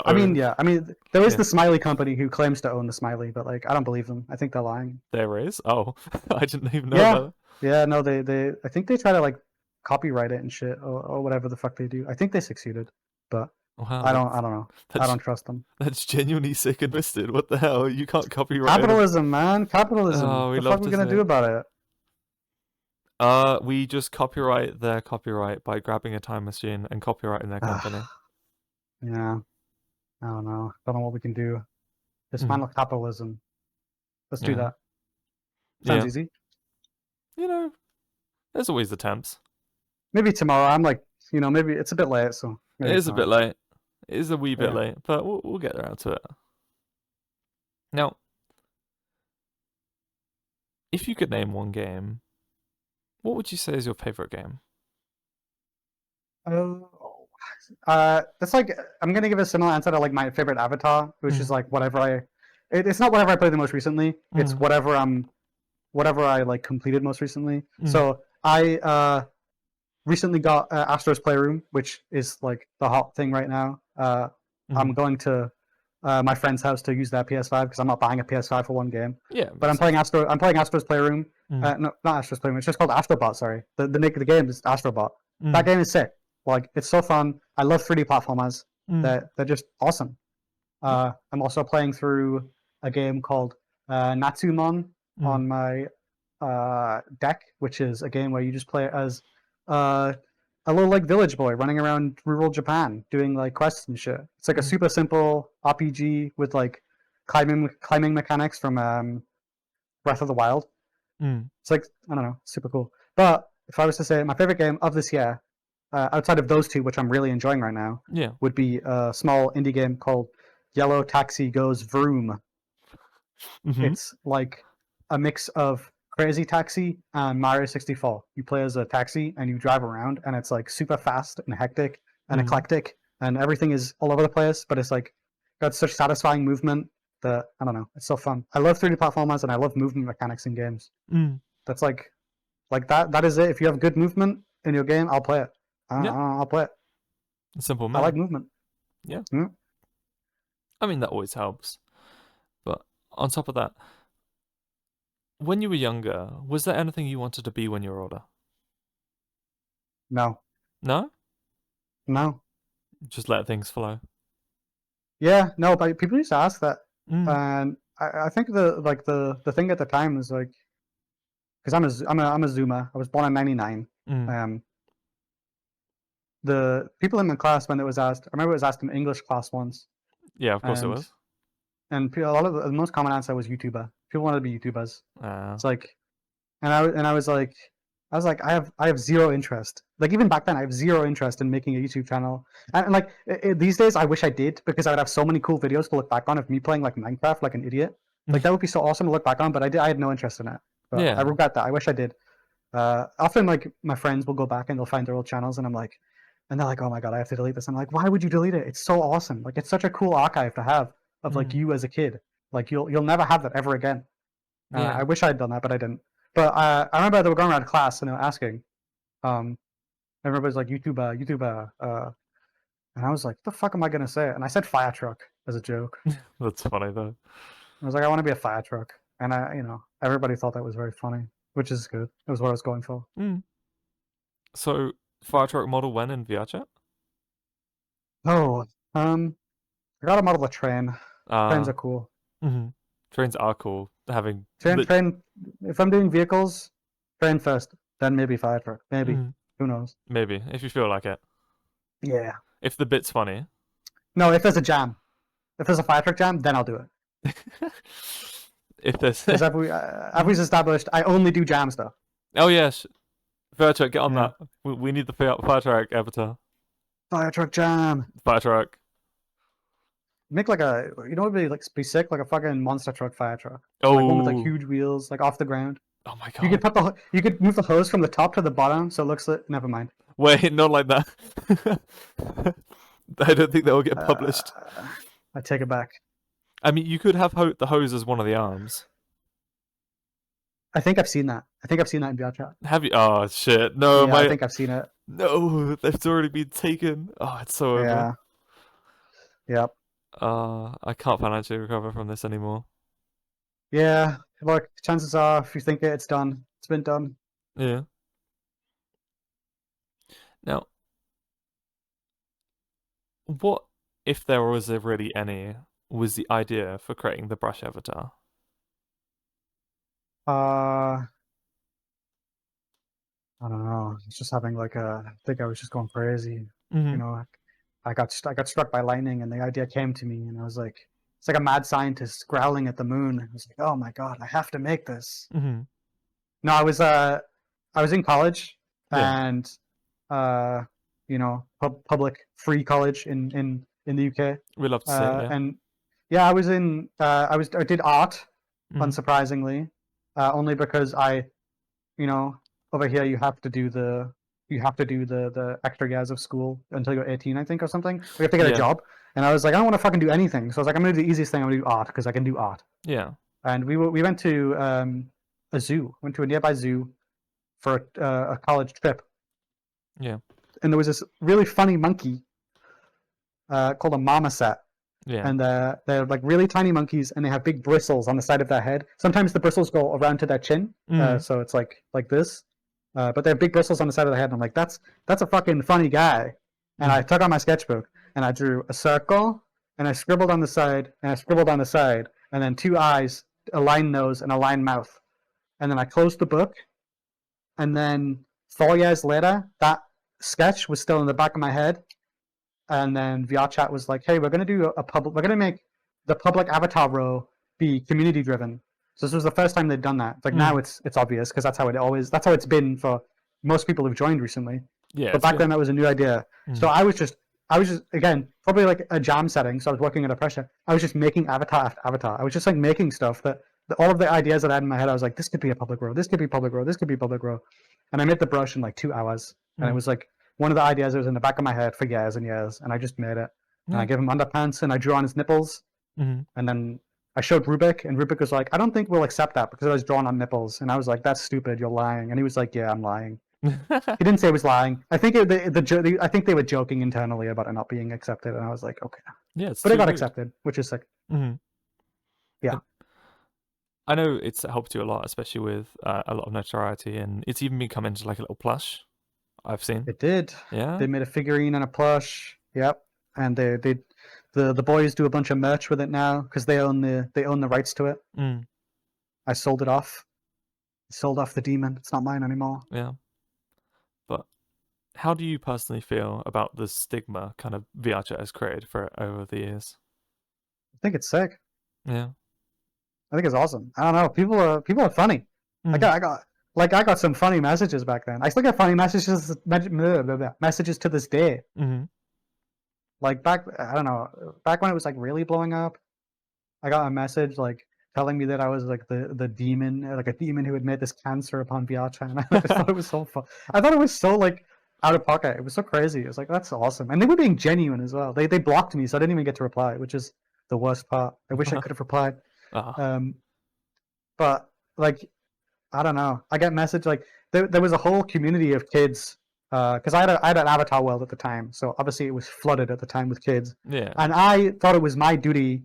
I mean, there is the Smiley company who claims to own the Smiley, but like I don't believe them. I think they're lying. There is? Oh, I didn't even know that. Yeah, no, they I think they try to like copyright it and shit or whatever the fuck they do. I think they succeeded, but wow, I don't know. I don't trust them. That's genuinely sick and twisted. What the hell? You can't copyright capitalism, man. Capitalism. Oh, what the fuck are we gonna do about it? We just copyright their copyright by grabbing a time machine and copyrighting their company. Yeah, I don't know. Don't know what we can do. Mhm. Dismantle capitalism. Let's do Yeah. that. Sounds Yeah. easy. There's always attempts. Maybe tomorrow. I'm like, maybe it's a bit late, so It maybe is a bit tomorrow. late. It is a wee bit Yeah. late, but we'll get around to it. Now, if you could name one game, what would you say is your favorite game? Oh, that's like I'm gonna give a similar answer to like my favorite Avatar, which is Mm. like whatever it's not whatever I played the most recently. It's Mm. whatever I like completed most recently. Mm. So I recently got Astro's Playroom, which is like the hot thing right now. I'm Mm. going to my friend's house to use their PS5 because I'm not buying a PS5 for one game. Yeah, it But makes sense. I'm playing Astro's Playroom. Mm. No, not Astro's Playroom. It's just called Astrobot. Sorry, the name of the game is Astrobot. That Mm. game is sick. Like it's so fun. I love 3D platformers. Mm. They're just awesome. I'm also playing through a game called Natsumon Mm. on my deck, which is a game where you just play as uh, a little like village boy running around rural Japan doing like quests and shit. It's like a Mm. super simple RPG with like climbing mechanics from Breath of the Wild. Mm. It's like I don't know, super cool. But if I was to say my favorite game of this year, outside of those two, which I'm really enjoying right now, Yeah. would be a small indie game called Yellow Taxi Goes Vroom. Mm-hmm. It's like a mix of Crazy Taxi and Mario 64. You play as a taxi and you drive around, and it's like super fast and hectic and Mm. eclectic, and everything is all over the place. But it's like got such satisfying movement that I don't know. It's so fun. I love 3D platformers and I love movement mechanics in games. Mm. That's like that. That is it. If you have good movement in your game, I'll play it. Yeah. I'll play it. Simple I like man. movement. Yeah. Mm. I mean, that always helps. But on top of that, when you were younger, was there anything you wanted to be when you were older? No, No? no. Just let things flow. Yeah, no. But people used to ask that, Mm. and I think the thing at the time was like because I'm a Zoomer. I was born in '99. Mm. Um, the people in my class when it was asked, I remember it was asked in English class once, Yeah, of course it and was. a lot of the most common answer was YouTuber. People wanted to be YouTubers. Uh, It's like, and I was like, I have zero interest. Like even back then, I have zero interest in making a YouTube channel. And like these days, I wish I did because I would have so many cool videos to look back on of me playing like Minecraft like an idiot. Like that would be so awesome to look back on. But I had no interest in it. But I yeah. regret that. I wish I did. Often like my friends will go back and they'll find their old channels, and I'm like, and they're like, oh my god, I have to delete this. I'm like, why would you delete it? It's so awesome. Like it's such a cool archive to have of like Mm. you as a kid. Like you'll never have that ever again. Yeah. I wish I had done that, but I didn't. But I remember they were going around class and they were asking. Um, everybody's like YouTuber, YouTuber, and I was like, "What the fuck am I gonna say?" And I said fire truck as a joke. That's funny though. I was like, "I want to be a fire truck," and everybody thought that was very funny, which is good. It was what I was going for. Mm. So, fire truck model when in VRChat? Oh, I got to model a train. Trains Uh, are cool. mhm. Trains are cool. Having Train, lit. train. If I'm doing vehicles, train first, then maybe fire truck. Maybe. Mm. Who knows? Maybe if you feel like it. Yeah. If the bit's funny. No, if there's a jam, if there's a fire truck jam, then I'll do it. If there's. Because as we've established, I only do jam stuff. Oh yes, VRChat, get on Yeah. that. We need the fire truck avatar. Fire truck jam. Fire truck. Make like would be sick, like a fucking monster truck fire truck. Like one with like Oh. huge wheels, like off the ground. Oh my You could god. you could move the hose from the top to the bottom, so it looks like never mind. Wait, not like that. I don't think that will get published. I take it back. I mean, you could have the hose as one of the arms. I think I've seen that. I think I've seen that in VRChat. Have you? Oh shit! No, Yeah, I think I've seen it. no, they've already been taken. Oh, it's so over. Yeah. Yep. I can't financially recover from this anymore. Yeah. Look, chances are, if you think it, it's done. It's been done. Yeah. Now, what if there was really any was the idea for creating the brush avatar? Uh, I don't know. I was just having like I think I was just going crazy. You Hmm. know, I got struck by lightning, and the idea came to me, and I was like, it's like a mad scientist growling at the moon. I was like, oh my god, I have to make this. Hmm. No, I was in college, Yeah, and uh, you know, public free college in the UK, we love to see it. Yeah. and yeah, I did art, Hmm. unsurprisingly, only because you know, over here you have to do the extra years of school until you're 18, I think, or something. We have to get a Yeah. job, and I was like, I don't want to fucking do anything, so I was like, I'm gonna do the easiest thing. I'm gonna do art because I can do art. Yeah. And we went to a zoo, went to a nearby zoo for a college trip, Yeah. and there was this really funny monkey called a marmoset, Yeah. and they're like really tiny monkeys, and they have big bristles on the side of their head. Sometimes the bristles go around to their chin, Hmm. so it's like this. But they have big bristles on the side of the head, and I'm like, that's a fucking funny guy. And I Hmm. took out my sketchbook and I drew a circle, and I scribbled on the side, and I scribbled on the side, and then two eyes, a line nose, and a line mouth. And then I closed the book, and then 4 years later, that sketch was still in the back of my head. And then VRChat was like, "Hey, we're gonna do a public. We're gonna make the public avatar row be community driven." So this was the first time they'd done that. It's like now Hmm. it's obvious because that's how it's been for most people who've joined recently. Yeah. But It's back good. then that was a new idea. So Hmm. I was just again probably like a jam setting. So I was working under pressure. I was just making avatar after avatar. I was just like making stuff all of the ideas that I had in my head. I was like, this could be a public row. This could be public row. This could be public row. And I made the brush in like 2 hours. And it Hmm. was like one of the ideas that was in the back of my head for years and years. And I just made it. And I Yeah. gave him underpants, and I drew on his nipples. Hmm. And then I showed Rubik, and Rubik was like, I don't think we'll accept that because I was drawn on nipples. And I was like, that's stupid. You're lying. And he was like, yeah, I'm lying. He didn't say he was lying. I think I think they were joking internally about it not being accepted. And I was like, okay. Yeah. It's But it too got good. accepted, which is sick. Hmm. Yeah, I know it's helped you a lot, especially with a lot of notoriety, and it's even become into like a little plush. I've seen. it did. Yeah. They made a figurine and a plush. Yep. And the boys do a bunch of merch with it now because they own the rights to it. Mm. I sold it off. I sold off the demon. It's not mine anymore. Yeah. But how do you personally feel about the stigma kind of VRChat has created for it over the years? I think it's sick. Yeah. I think it's awesome. I don't know. People are funny. Mm. I got some funny messages back then. I still get funny messages to this day. Mm-hmm. Like I don't know, back when it was like really blowing up, I got a message like telling me that I was like the demon, like a demon who had made this cancer upon VRChat. And I just thought it was so fun. I thought it was so like out of pocket. It was so crazy. It was like, that's awesome. And they were being genuine as well. They blocked me, so I didn't even get to reply, which is the worst part. I wish I could have replied. Ah. Um, but like, I don't know. I get message like there was a whole community of kids because I had an avatar world at the time, so obviously it was flooded at the time with kids, Yeah. and I thought it was my duty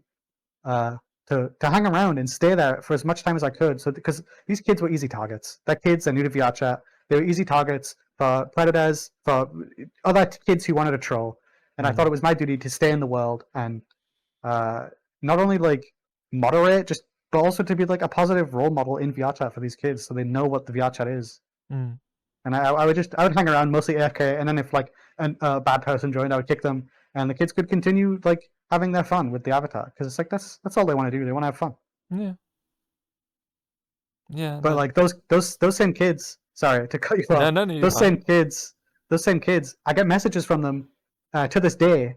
uh, to hang around and stay there for as much time as I could. So because these kids were easy targets, they're kids, they're new to VRChat, they were easy targets for predators, for other kids who wanted to troll, and I thought Mm. it was my duty to stay in the world and not only like moderate, just but also to be like a positive role model in VRChat for these kids, so they know what the VRChat is. Mm. And I would hang around mostly AFK, and then if like a bad person joined, I would kick them, and the kids could continue like having their fun with the avatar because it's like that's all they want to do. They want to have fun. Yeah. Yeah. But No. like those same kids. Sorry to cut you No. off. No. No. You're Those fine. same kids. Those same kids. I get messages from them to this day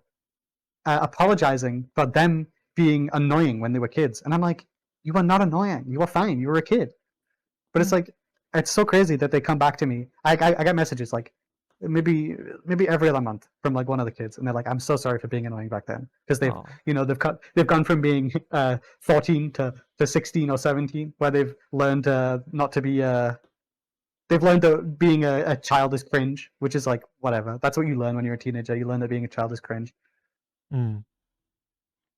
apologizing for them being annoying when they were kids, and I'm like, you are not annoying. You are fine. You were a kid. But it's Mm. like it's so crazy that they come back to me. I get messages like maybe every other month from like one of the kids, and they're like, I'm so sorry for being annoying back then because Oh. they've gone from being 14 to 16 or 17, where they've learned not to be they've learned that being a child is cringe, which is like whatever. That's what you learn when you're a teenager. You learn that being a child is cringe. Mm.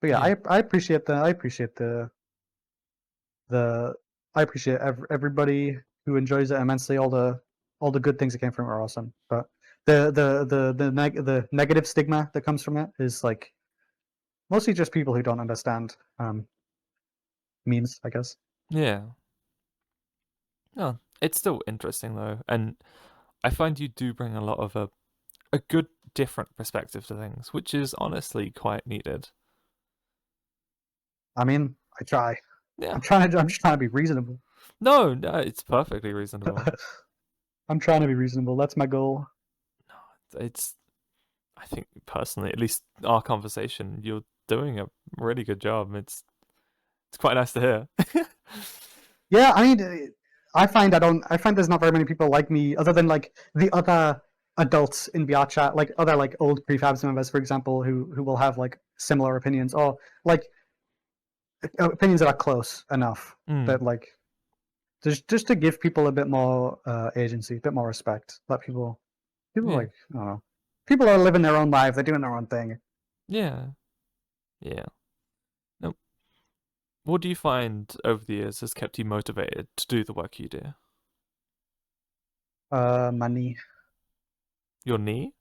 But yeah, Yeah. I appreciate the I appreciate everybody who enjoys it immensely. All the good things that came from it are awesome. But the negative stigma that comes from it is like mostly just people who don't understand memes, I guess. Yeah. No. It's still interesting though, and I find you do bring a lot of a good different perspective to things, which is honestly quite needed. I mean, I try. Yeah. I'm just trying to be reasonable. No, it's perfectly reasonable. I'm trying to be reasonable. That's my goal. It's, I think personally, at least our conversation, you're doing a really good job. It's quite nice to hear. Yeah, I mean, I find there's not very many people like me, other than like the other adults in VRChat, like other like old prefabs members, for example, who will have like similar opinions, or like opinions that are close enough that like just to give people a bit more agency, a bit more respect. Let people Yeah. like, I don't know, people are living their own life, they're doing their own thing. Yeah. Yeah. Now, what do you find over the years has kept you motivated to do the work you do? Money, Your knee?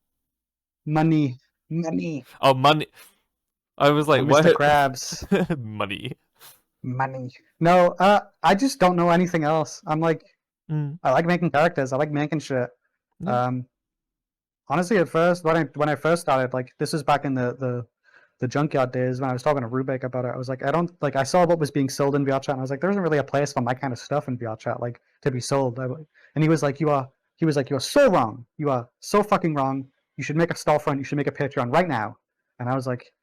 money, money. Oh, money. I was like, I'm Mr. what? Krabs. Money. Money. No, I just don't know anything else. I'm like, I like making characters. I like making shit. Yeah. Um, honestly, at first, when I first started, like this is back in the Junkyard days when I was talking to Rubik about it. I was like, I don't like. I saw what was being sold in VRChat, and I was like, there isn't really a place for my kind of stuff in VRChat, like to be sold. And he was like, you are. He was like, you are so wrong. You are so fucking wrong. You should make a storefront. You should make a Patreon right now. And I was like,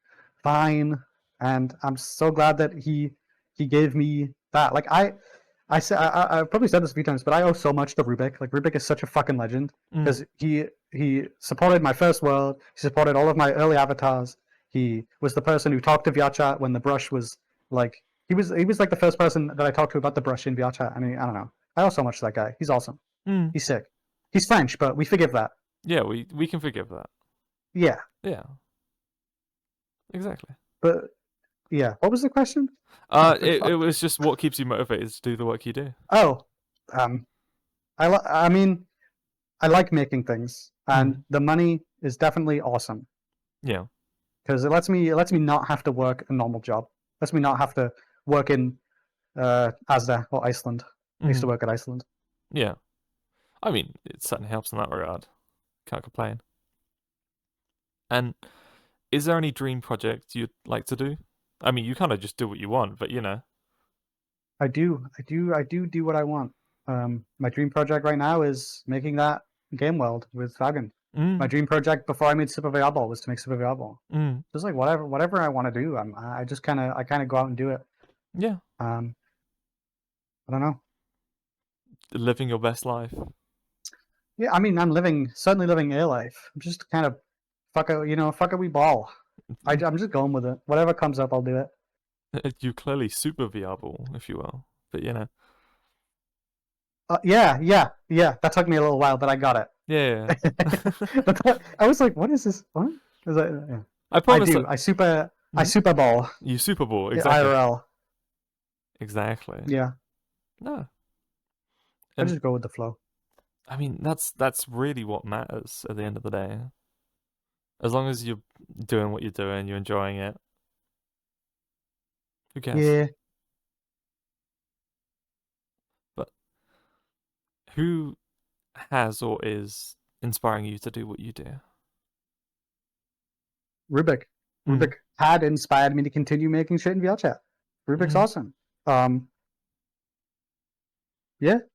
fine. And I'm so glad that he gave me that. Like I said, I've probably said this a few times, but I owe so much to Rubik. Like Rubik is such a fucking legend because he supported my first world. He supported all of my early avatars. He was the person who talked to VRChat when the brush was like he was like the first person that I talked to about the brush in VRChat. I mean, I don't know. I owe so much to that guy. He's awesome. He's sick. He's French, but we forgive that. Yeah, we can forgive that. Yeah. Yeah. Exactly. But yeah, what was the question? It was just what keeps you motivated to do the work you do. Oh, I mean, I like making things, and the money is definitely awesome. Yeah. Because it lets me not have to work a normal job. It lets me not have to work in Asda or Iceland. I used to work at Iceland. Yeah. I mean, it certainly helps in that regard. Can't complain. And is there any dream project you'd like to do? I mean, you kind of just do what you want, but you know. I do what I want. My dream project right now is making that game world with Vagan. My dream project before I made Super VR was to make Super VR. Just like whatever I want to do, I just kind of go out and do it. Yeah. I don't know. Living your best life. Yeah, I mean, I'm certainly living a life. I'm just kind of fuck it, we ball. I'm just going with it. Whatever comes up, I'll do it. You clearly super viable, if you will. But you know. Yeah. That took me a little while, but I got it. Yeah. I was like, what is this? What is that? Yeah. I promise. I do. I super ball. You Super Bowl, exactly. IRL. Exactly. Yeah. No. I just go with the flow. I mean, that's really what matters at the end of the day. As long as you're doing what you're doing, you're enjoying it. Who cares? Yeah. But who has or is inspiring you to do what you do? Rubik. Rubik had inspired me to continue making shit in VRChat. Rubik's awesome. Yeah,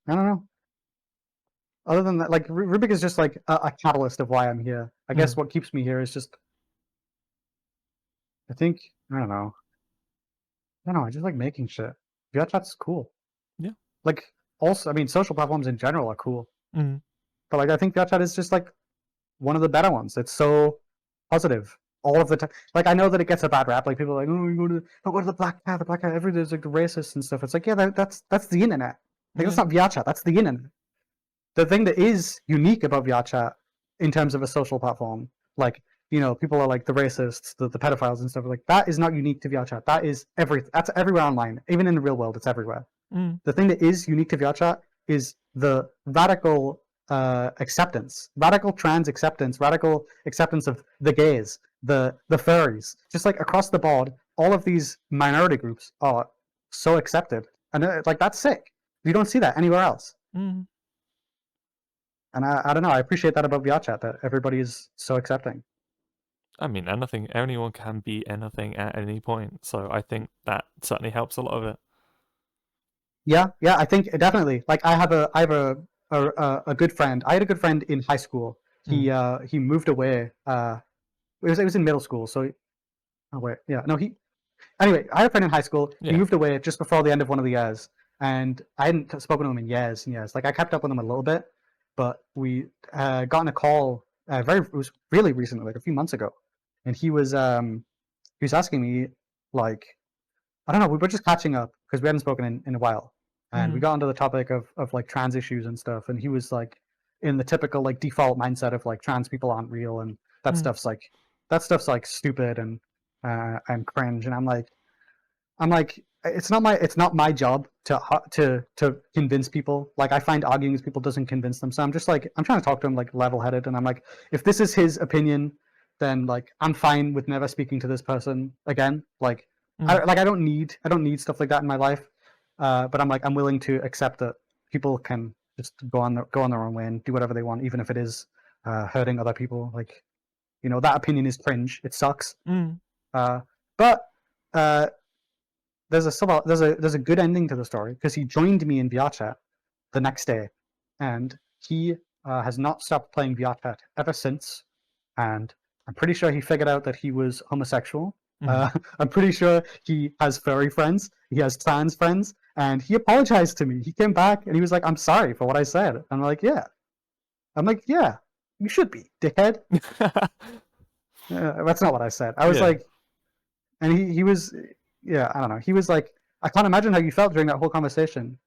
I don't know. Other than that, like Rubik is just like a catalyst of why I'm here. I guess what keeps me here is just, I think, I don't know. I just like making shit. VRChat's cool. Yeah. Like, also, I mean, social platforms in general are cool. But like, I think VRChat is just like one of the better ones. It's so positive all of the time. Like, I know that it gets a bad rap. Like, people are like, oh, you go to the black cat, every day's like the racist and stuff. It's like, yeah, that's the internet. Like, that's not VRChat. That's the internet. The thing that is unique about VRChat in terms of a social platform, like, people are like the racists, the pedophiles and stuff, like that is not unique to VRChat. That's everywhere online. Even in the real world, it's everywhere. The thing that is unique to VRChat is the radical acceptance, radical trans acceptance, radical acceptance of the gays, the furries. Just like across the board, all of these minority groups are so accepted. And like, that's sick. You don't see that anywhere else. And I don't know. I appreciate that about VRChat, that everybody is so accepting. I mean, anyone can be anything at any point. So I think that certainly helps a lot of it. Yeah, I think definitely. Like I have a good friend. I had a good friend in high school. He moved away. It was in middle school. So oh wait, yeah, no, he anyway. I had a friend in high school. He Yeah. moved away just before the end of one of the years, and I hadn't spoken to him in years and years. Like I kept up with him a little bit, but we got in a call. It was really recently, like a few months ago, and he was asking me like I don't know. We were just catching up because we hadn't spoken in a while, and we got onto the topic of like trans issues and stuff. And he was like in the typical like default mindset of like trans people aren't real and that stuff's like stupid and cringe. And I'm like it's not my job to convince people. Like I find arguing with people doesn't convince them. So I'm just like I'm trying to talk to him like level headed, and I'm like if this is his opinion, then like I'm fine with never speaking to this person again. Like I don't need stuff like that in my life. But I'm willing to accept that people can just go on their own way and do whatever they want, even if it is hurting other people. Like that opinion is cringe. It sucks. But there's a good ending to the story because he joined me in VRChat the next day, and he has not stopped playing VRChat ever since. And I'm pretty sure he figured out that he was homosexual. I'm pretty sure he has furry friends. He has trans friends, and he apologized to me. He came back and he was like, "I'm sorry for what I said." I'm like, "Yeah." You should be, dickhead. That's not what I said. I was like, and he was, yeah, I don't know. He was like, I can't imagine how you felt during that whole conversation,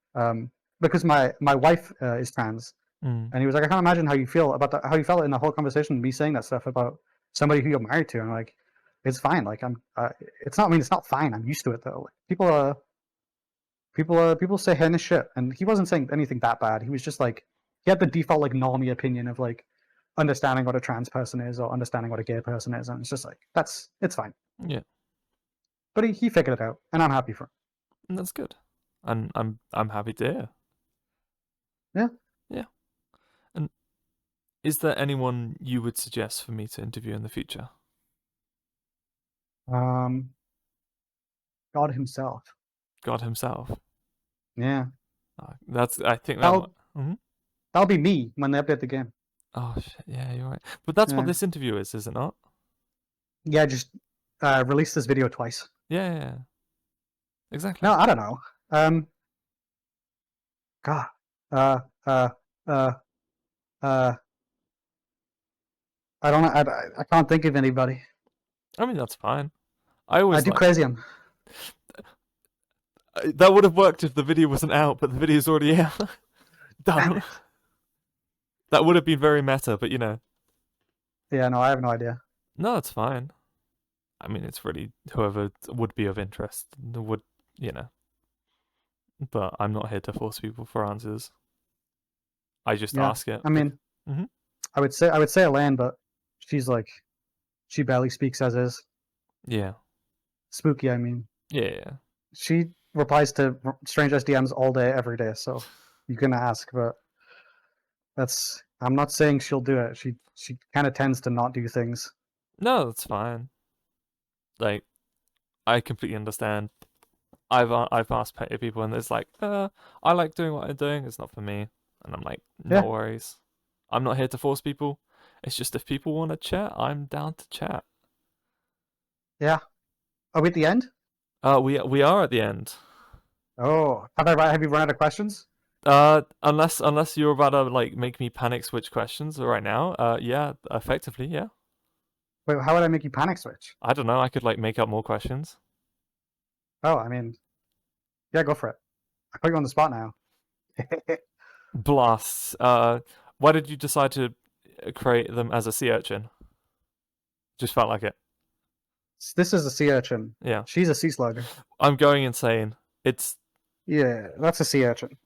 because my wife is trans, and he was like, I can't imagine how you feel about that, how you felt in the whole conversation, me saying that stuff about somebody who you're married to. And I'm like, it's fine. Like it's not. I mean, it's not fine. I'm used to it though. Like, people say heinous shit, and he wasn't saying anything that bad. He was just like, he had the default like normie opinion of like understanding what a trans person is or understanding what a gay person is, and it's just like it's fine. Yeah. But he figured it out, and I'm happy for him. And that's good. And I'm happy to hear. Yeah. Yeah. And is there anyone you would suggest for me to interview in the future? God himself. God himself. Yeah. I think that'll be me when they update the game. Oh shit! Yeah, you're right. But that's what this interview is it not? Yeah, just release this video twice. Yeah. Exactly. No, I don't know. God. I don't know. I can't think of anybody. I mean, that's fine. I do Crazium. That would have worked if the video wasn't out, but the video's already out. Damn. That would have been very meta, but Yeah, no, I have no idea. No, it's fine. I mean, it's really whoever would be of interest would, But I'm not here to force people for answers. I just ask it. I mean, I would say Elaine, but she's like, she barely speaks as is. Yeah. Spooky, I mean. Yeah. She replies to strangers' DMs all day, every day, so you can ask, but I'm not saying she'll do it. She kind of tends to not do things. No, that's fine. Like, I completely understand. I've asked plenty of people, and it's like, I like doing what I'm doing. It's not for me, and I'm like, no worries. I'm not here to force people. It's just if people want to chat, I'm down to chat. Yeah. Are we at the end? We are at the end. Oh, have you run out of questions? Unless you're about to like make me panic switch questions right now. Yeah, effectively, yeah. Wait, how would I make you panic switch? I don't know. I could like make up more questions. Oh, I mean, yeah, go for it. I put you on the spot now. Blasts. Why did you decide to create them as a sea urchin? Just felt like it. This is a sea urchin. Yeah. She's a sea slug. I'm going insane. Yeah, that's a sea urchin.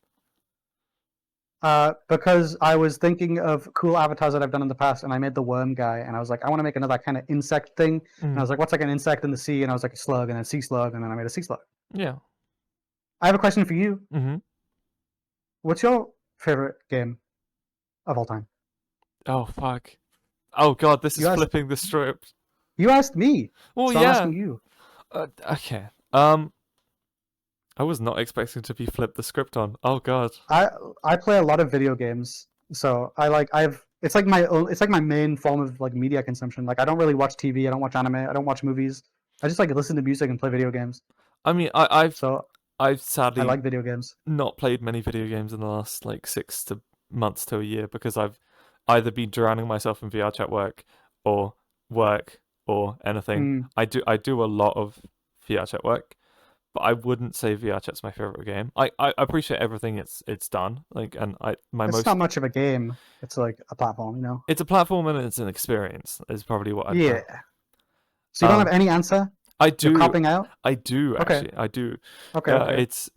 Because I was thinking of cool avatars that I've done in the past, and I made the worm guy, and I was like, I want to make another kind of insect thing. And I was like, what's like an insect in the sea? And I was like, a slug, and a sea slug, and then I made a sea slug. Yeah. I have a question for you. Mm-hmm. What's your favorite game? of all time. Oh fuck. Oh god, this is You asked flipping the script. you asked me, Well, so I'm yeah. asking you. Okay. I was not expecting to be flipped the script on. Oh god. I I play a lot of video games, so I've it's like my main form of like media consumption. Like I don't really watch TV, I don't watch anime, I don't watch movies. I just like listen to music and play video games. I mean, I've So I've I sadly like video games. not played many video games in the last like 6 months to a year because I've either been drowning myself in VRChat or work or anything. Mm, I do a lot of VRChat work, but I wouldn't say VRChat's my favorite game. I appreciate everything it's done. Like, and I my it's not most much of a game. It's like a platform, you know. it's a platform and it's an experience is probably what I'd Yeah. put. So you don't have Um, any answer? I You're do copping out? I do Okay. actually I do. Okay, okay. It's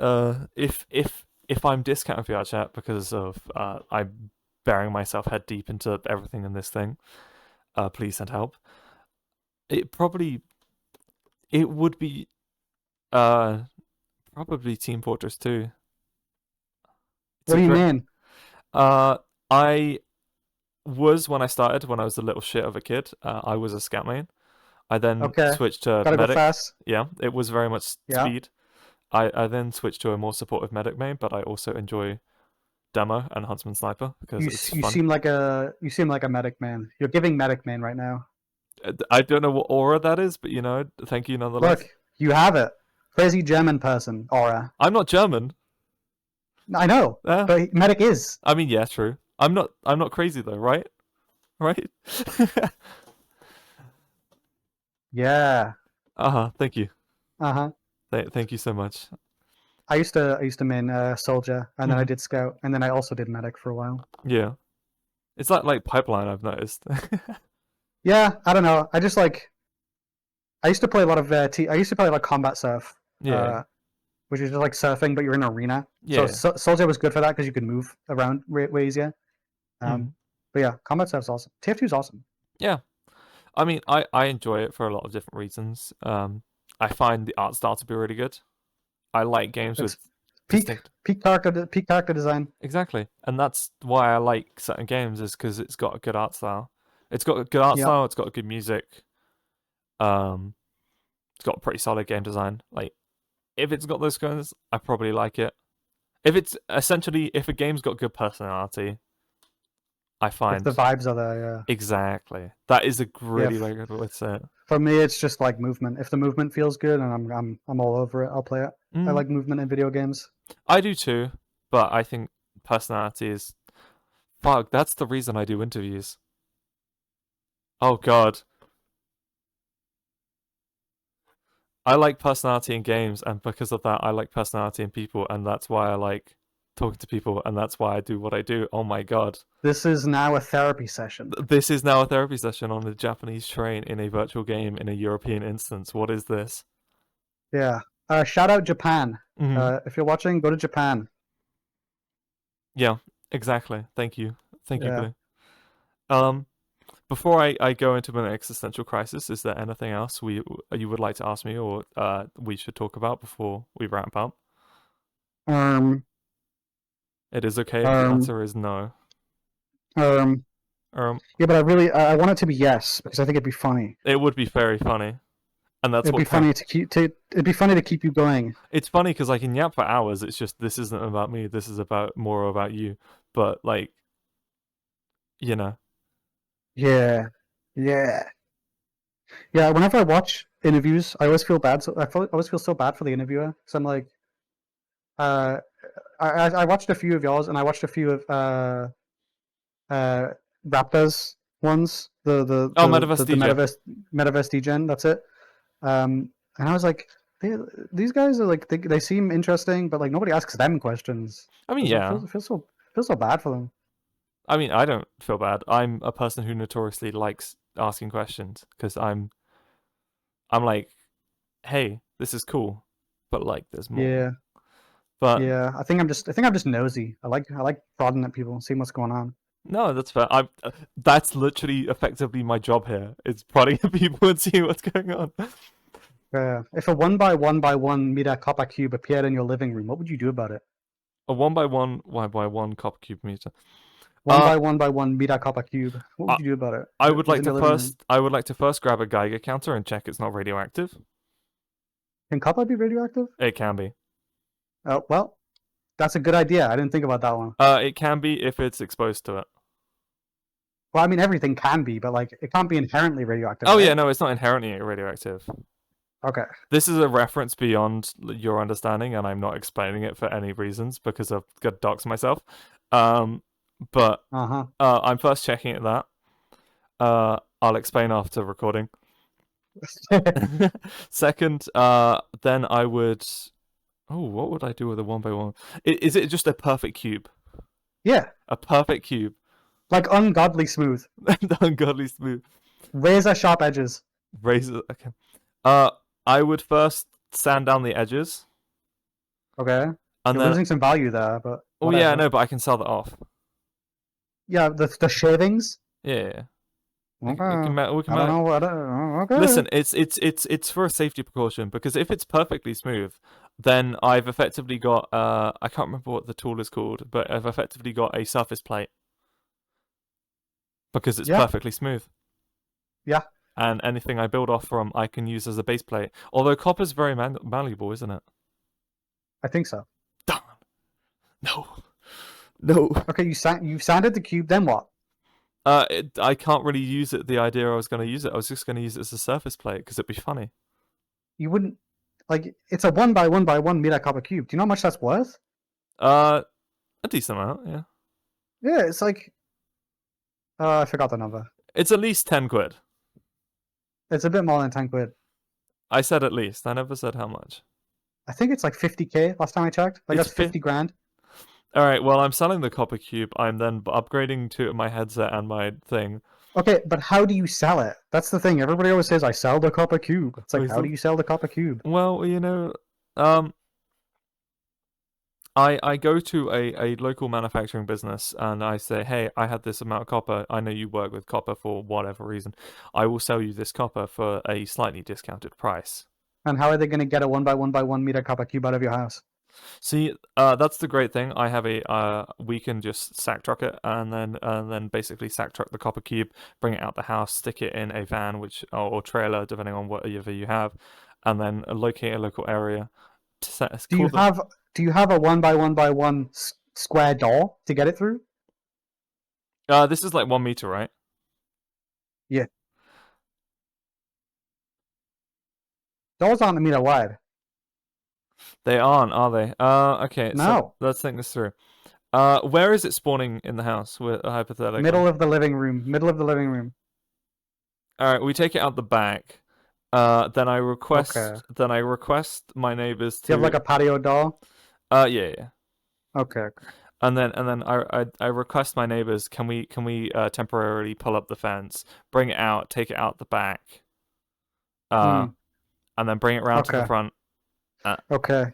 if I'm discounting VRChat because of I'm burying myself head deep into everything in this thing, please send help. It probably it would be uh probably Team Fortress 2. It's What a do you great mean? I was when I started when I was a little shit of a kid. I was a scout main. I then Okay. switched to Gotta go medic. fast. Yeah, it was very much Yeah. speed. I then switched to a more supportive medic main, but I also enjoy demo and huntsman sniper because it's You fun. seem like a medic man. You're giving medic man right now. I don't know what aura that is, but thank you nonetheless. Look, you have it. Crazy German person aura. I'm not German. I know, Yeah. but medic is. I mean, yeah, true. I'm not crazy though, right? Right? Yeah. Thank you. Uh-huh. Thank you so much. I used to main soldier, and then I Mhm. did scout, and then I also did medic for a while. Yeah. It's like pipeline I've noticed. Yeah, I don't know. I just like I used to play a lot of I used to play like combat surf, Yeah. which is just like surfing, but you're in an arena. So, Yeah. soldier was good for that because you could move around way easier. Mm. But yeah, combat surf's awesome. TF2 is awesome. Yeah. I mean, I enjoy it for a lot of different reasons. I find the art style to be really good. I like games It's with distinct. peak character design. Exactly, and that's why I like certain games is because it's got a good art style. It's got a good art Yeah, style. It's got good music. Um, it's got pretty solid game design. Like, if it's got those guns, I probably like it. If a game's got good personality, I if the find vibes are there. exactly that is a Yeah, really very good way to say it. for me, it's just like movement. If the movement feels good, and I'm all over it, I'll play it. I Mm, like movement in video games. I do too, but I think personality is fuck. That's the reason I do interviews. Oh god. I like personality in games, and because of that, I like personality in people, and that's why I like talking to people, and that's why I do what I do. Oh my god. This is now a therapy session. This is now a therapy session on a Japanese train in a virtual game in a European instance. What is this? Yeah. Shout out Japan. Hmm. If you're watching, go to Japan. Yeah, exactly. Thank you. Thank you, Yeah. Blue. Um, Before I go into an existential crisis, is there anything else you would like to ask me or we should talk about before we wrap up? Um. It is okay if the Um. answer is no. Um. Um, Yeah, but I want it to be yes because I think it'd be funny. it would be very funny, and that's It'd be what funny to it'd be funny to keep you going. It's funny because I can yap for hours. It's just this isn't about me. This is about more about you. But like, you know, Yeah. Yeah. Yeah. Whenever I watch interviews, I always feel bad. I always feel so bad for the interviewer. So I'm like, uh, I watched a few of yours, and I watched a few of Raptors ones. oh, Metaverse The DJ. Metaverse DGen. That's it. And I was like, these guys are like they seem interesting, but like nobody asks them questions. I mean, It yeah. feels so bad for them. I mean, I don't feel bad. I'm a person who notoriously likes asking questions because I'm like, hey, this is cool, but like, there's more. Yeah, But yeah. I think I'm just nosy. I like prodding at people, seeing what's going on. no, that's fair. That's literally effectively my job here. It's prodding at people and seeing what's going on. If a 1 by 1 meter copper cube appeared in your living room, what would you do about it? A 1 by 1 copper cube meter. One by one by one meet a copper cube. What I, would you do about it? I would It's like in to your living room. first grab a Geiger counter and check it's not radioactive. Can copper be radioactive? It can be. Oh, well, that's a good idea. I didn't think about that one. It can be if it's exposed to it. Well, I mean, everything can be, but like, it can't be inherently radioactive. Oh right? yeah, no, it's not inherently radioactive. Okay. This is a reference beyond your understanding, and I'm not explaining it for any reasons because I've got to dox myself. But I'm first checking at that. I'll explain after recording. Second, then I would. Oh, what would I do with a one by one? Is it just a perfect cube? Yeah. A perfect cube. Like ungodly smooth. Ungodly smooth. Razor sharp edges. Razor. Okay. I would first sand down the edges. Okay. And You're then losing some value there, but. Oh yeah, no, but I can sell that off. Yeah, the shavings. Yeah. Okay. I don't know what. Okay. Listen, it's for a safety precaution because if it's perfectly smooth, then I've effectively got I can't remember what the tool is called, but I've effectively got a surface plate because it's perfectly smooth. Yeah. And anything I build off from, I can use as a base plate. Although copper's very malleable, isn't it? I think so. Darn. No. No. Okay, you sanded the cube. Then what? I can't really use it. The idea I was going to use it, I was just going to use it as a surface plate because it'd be funny. You wouldn't like. It's a one by one meter copper cube. Do you know how much that's worth? A decent amount, yeah. Yeah, it's like. I forgot the number. It's at least 10 quid. It's a bit more than 10 quid. I said at least. I never said how much. I think it's like 50K last time I checked. Like that's 50 grand. All right. Well, I'm selling the copper cube. I'm then upgrading to my headset and my thing. Okay, but how do you sell it? That's the thing. Everybody always says, "I sell the copper cube." It's like, how do you sell the copper cube? Well, I go to a local manufacturing business and I say, hey, I had this amount of copper. I know you work with copper for whatever reason. I will sell you this copper for a slightly discounted price. And how are they going to get a one by one meter copper cube out of your house? See, that's the great thing. I have we can just sack truck it and then basically sack truck the copper cube, bring it out the house, stick it in a van, or trailer, depending on whatever you have, and then locate a local area. Do you have a one by one square door to get it through? This is like 1 meter, right? Yeah. Doors aren't a meter wide. They aren't, are they? Okay. No. So let's think this through. Where is it spawning in the house? Hypothetically. Middle of the living room. All right, we take it out the back. Then I request my neighbors to. Do you have like a patio door? Yeah. Okay. And then I request my neighbors, can we temporarily pull up the fence, bring it out, take it out the back, and then bring it around to the front. Okay.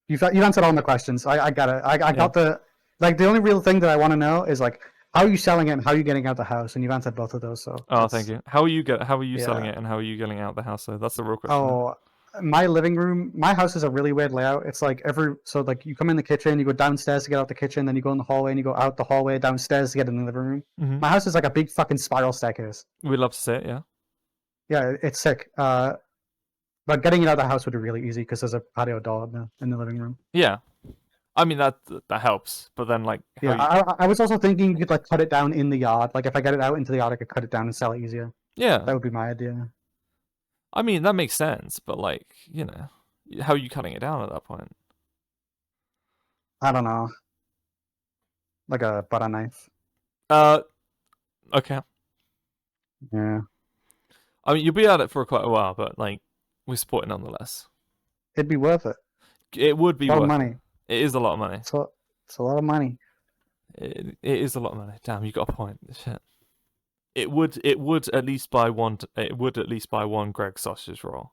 You've answered all my questions. I got it. I got the only real thing that I want to know is like, how are you selling it and how are you getting out the house? And you've answered both of those. So. Thank you. How are you selling it and how are you getting out the house? So that's the real question. Oh, my living room. My house is a really weird layout. It's like you come in the kitchen, you go downstairs to get out the kitchen, then you go in the hallway and you go out the hallway downstairs to get in the living room. Mm-hmm. My house is like a big fucking spiral staircase. We'd love to see it. Yeah. Yeah, it's sick. But getting it out of the house would be really easy because there's a patio door in the living room. Yeah. I mean, that helps, but then like... I was also thinking you could like cut it down in the yard. Like if I get it out into the yard, I could cut it down and sell it easier. Yeah. That would be my idea. I mean, that makes sense, but like, how are you cutting it down at that point? I don't know. Like a butter knife. Okay. Yeah. I mean, you'll be at it for quite a while, but like, we support it nonetheless. It'd be worth it. It would be worth it. A lot of money. It is a lot of money. It's a lot of money. It is a lot of money. Damn, you got a point. Shit. It would at least buy one. It would at least buy one Greg sausage roll.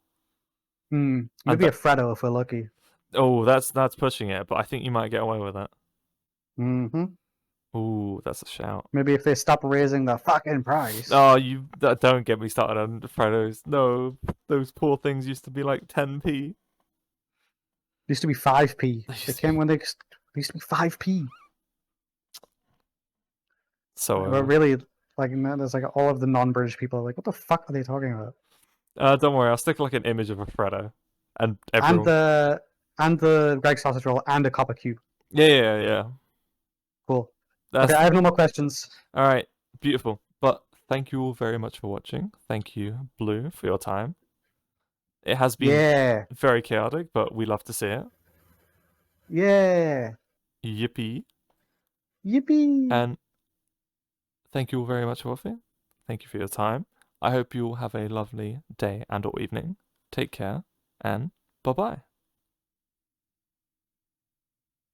Maybe a Freddo if we're lucky. Oh, that's pushing it, but I think you might get away with it. Mm-hmm. Ooh, that's a shout. Maybe if they stop raising the fucking price. Oh, don't get me started on Freddos. No, those poor things used to be like 10p. Used to be 5p. They came when they used to be 5p. So But really, like, there's like all of the non-British people are like, what the fuck are they talking about? don't worry, I'll stick like an image of a Freddo, and And everyone. the Greg sausage roll and a cup of cube. Yeah. Cool. Okay, That's I have no more questions. all right. Beautiful. But thank you all very much for watching. Thank you, Blue, for your time. It has been Yeah. very chaotic, but we love to see it. Yeah. Yippee! Yippee. And thank you all very much for watching. Thank you for your time. I hope you all have a lovely day and or evening. Take care, and bye bye.